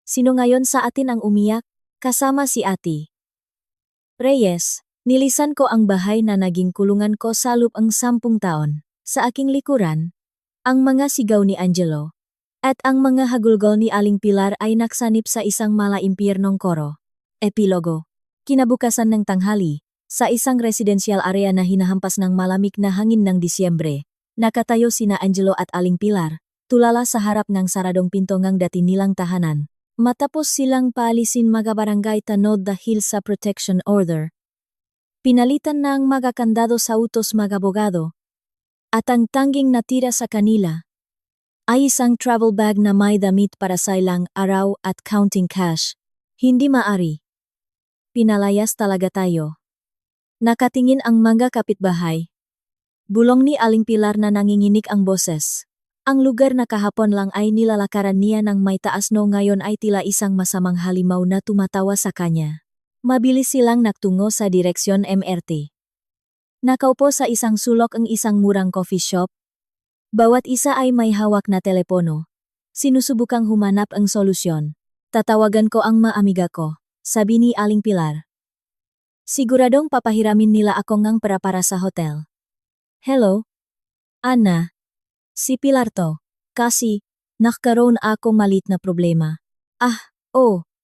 Sino ngayon sa atin ang umiyak? Kasama si Ate Reyes. Nilisan ko ang bahay na naging kulungan ko sa loob ang 10 taon. Sa aking likuran, ang mga sigaw ni Angelo at ang mga hagulgol ni Aling Pilar ay naksanip sa isang malaimpyernong koro. Epilogo. Kinabukasan ng tanghali, sa isang residential area na hinahampas ng malamig na hangin ng Disyembre, nakatayo sina Angelo at Aling Pilar, tulala sa harap ng saradong pinto ng dati nilang tahanan. Matapos silang paalisin mga barangay tanod dahil sa protection order, pinalitan ng mga kandado sa utos mga abogado. At ang tanging natira sa kanila ay isang travel bag na may damit para sa ilang araw at counting cash. Hindi maari. Pinalayas talaga tayo. Nakatingin ang mga kapitbahay. Bulong ni Aling Pilar na nanginginig ang boses. Ang lugar na kahapon lang ay nilalakaran niya ng may taas no ngayon ay tila isang masamang halimaw na tumatawa sa kanya. Mabilis silang nagtungo sa direksyon MRT. Nakaupo sa isang sulok ang isang murang coffee shop. Bawat isa ay may hawak na telepono. Sinusubukang humanap ang solusyon. Tatawagan ko ang maamiga ko, sabi ni Aling Pilar. Siguradong papahiramin nila ako ngang para sa hotel. Hello? Ana? Si Pilar to. Kasi, nakakaroon ako malit na problema.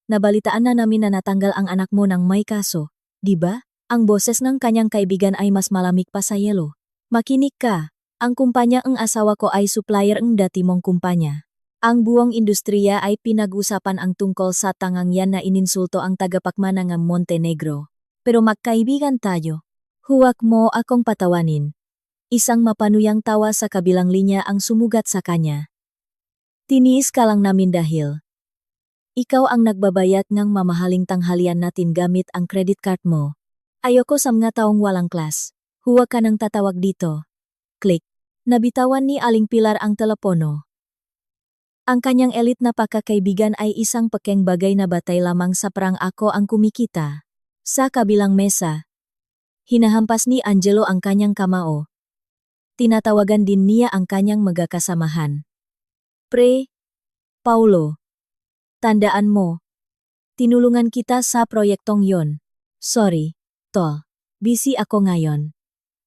Nabalitaan na namin na natanggal ang anak mo ng may kaso. Diba? Ang boses ng kanyang kaibigan ay mas malamig pa sa yelo. Makinig ka. Ang kumpanya ang asawa ko ay supplier ng dati mong kumpanya. Ang buong industriya ay pinag-usapan ang tungkol sa tangang yan na ininsulto ang tagapakmana ng Montenegro. Pero magkaibigan tayo. Huwag mo akong patawanin. Isang mapanuyang tawa sa kabilang linya ang sumugat sa kanya. Tiniis ka lang namin dahil ikaw ang nagbabayad ng mamahaling tanghalian natin gamit ang credit card mo. Ayoko sa mga taong walang klas. Huwag ka nang tatawag dito. Click. Nabitawan ni Aling Pilar ang telepono. Ang kanyang elite na pagkakaibigan ay isang pekeng bagay na batay lamang sa perang ako ang kumikita. Sa kabilang mesa, hinahampas ni Angelo ang kanyang kamao. Tinatawagan din niya ang kanyang magkakasamahan. Pre, Paulo. Tandaan mo. Tinulungan kita sa proyektong yon. Sorry, tol. busy ako ngayon.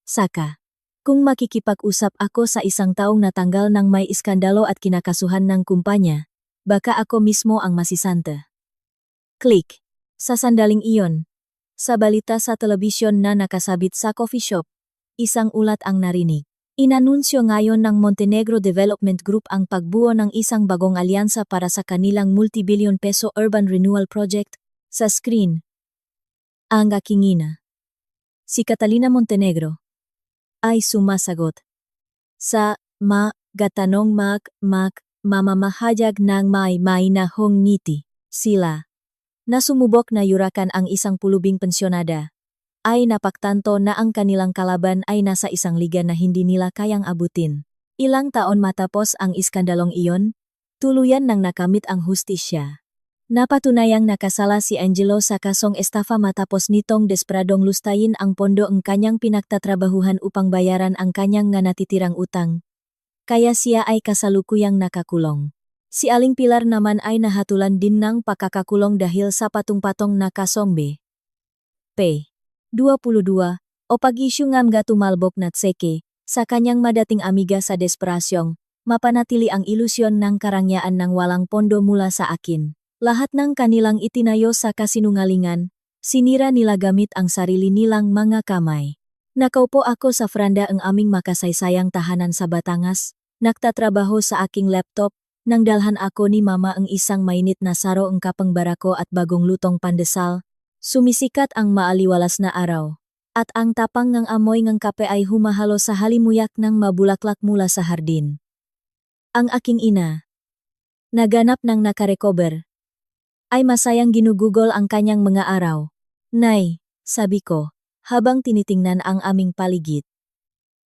Saka, kung makikipag-usap ako sa isang taong natanggal ng may iskandalo at kinakasuhan ng kumpanya, baka ako mismo ang masisante. Click. Sa sandaling iyon, sa balita sa telebisyon na nakasabit sa coffee shop, isang ulat ang narinig. Inanunsyo ngayon ng Montenegro Development Group ang pagbuo ng isang bagong alyansa para sa kanilang multi-billion peso urban renewal project sa screen. Ang aking ina, si Catalina Montenegro, ay sumasagot sa gatanong mamamahayag ng may nahong ngiti. Sila, na sumubok na yurakan ang isang pulubing pensyonada, ay napagtanto na ang kanilang kalaban ay nasa isang liga na hindi nila kayang abutin. Ilang taon matapos ang iskandalong iyon, tuluyan nang nakamit ang hustisya. Napatunayang nakasala si Angelo sa kasong estafa matapos nitong desperadong lustayin ang pondo ang kanyang pinagtatrabahuhan upang bayaran ang kanyang nga natitirang utang. Kaya siya ay kasalukuyang nakakulong. Si Aling Pilar naman ay nahatulan din ng pakakakulong dahil sa patong-patong na kasong p. 22 o pag-isyu ngam tumalbok na tseke sa kanyang madating amiga sa desperasyong mapanatili ang ilusyon ng karangyaan ng walang pondo mula sa akin. Lahat ng kanilang itinayo sa kasinungalingan, sinira nila gamit ang sarili nilang mga kamay. Nakaupo ako sa franda ang aming makasaysayang tahanan sa Batangas, nagtatrabaho sa aking laptop, nang dalhan ako ni mama ang isang mainit na saro ang kapang barako at bagong lutong pandesal. Sumisikat ang maaliwalas na araw, at ang tapang ng amoy ng kape ay humahalo sa halimuyak ng mabulaklak mula sa hardin. Ang aking ina, naganap ng nakarecover, ay masayang ginugugol ang kanyang mga araw. Nay, sabi ko, habang tinitingnan ang aming paligid.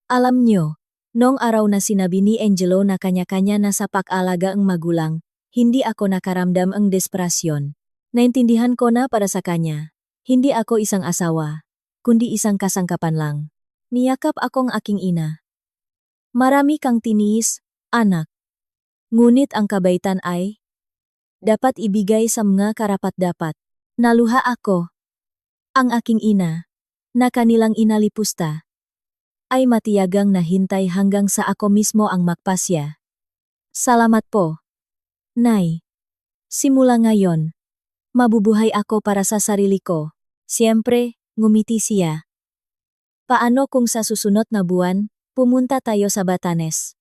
Alam nyo, noong araw na sinabi ni Angelo na kanya-kanya na sa pag-alaga ang magulang, hindi ako nakaramdam ang desperasyon. Naintindihan ko na para sa kanya, hindi ako isang asawa, kundi isang kasangkapan lang. Niyakap akong aking ina. Marami kang tiniis, anak. Ngunit ang kabaitan ay dapat ibigay sa mga karapat-dapat. Naluha ako. Ang aking ina, na kanilang inalipusta, ay matiyagang nahintay hanggang sa ako mismo ang magpasya. Salamat po, Nay. Simula ngayon, mabubuhay ako para sa sarili ko. Siyempre, ngumiti siya. Paano kung sa susunod na buwan, pumunta tayo sa Batanes?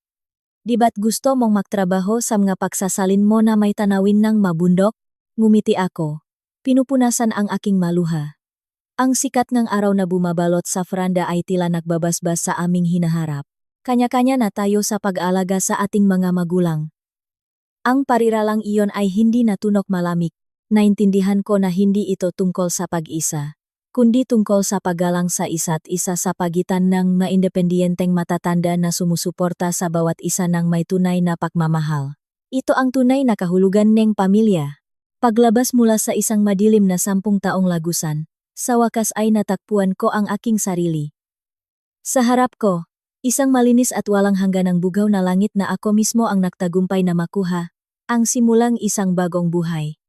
Di ba't gusto mong magtrabaho sa mga pagsasalin mo na may tanawin ng mabundok? Ngumiti ako. Pinupunasan ang aking maluha. Ang sikat ng araw na bumabalot sa franda ay tila nagbabasbas sa aming hinaharap. Kanya-kanya na tayo sa pag-alaga sa ating mga magulang. Ang pariralang iyon ay hindi natunok malamig. Naintindihan ko na hindi ito tungkol sa pag-isa, kundi tungkol sa paggalang sa isa't isa sa pagitan ng maindependiyenteng matatanda na sumusuporta sa bawat isa ng may tunay na pagmamahal. Ito ang tunay na kahulugan ng pamilya. Paglabas mula sa isang madilim na 10 taong lagusan, sa wakas ay natakpuan ko ang aking sarili. Sa harap ko, isang malinis at walang hangganang bugaw na langit na ako mismo ang nagtagumpay na makuha, ang simulang isang bagong buhay.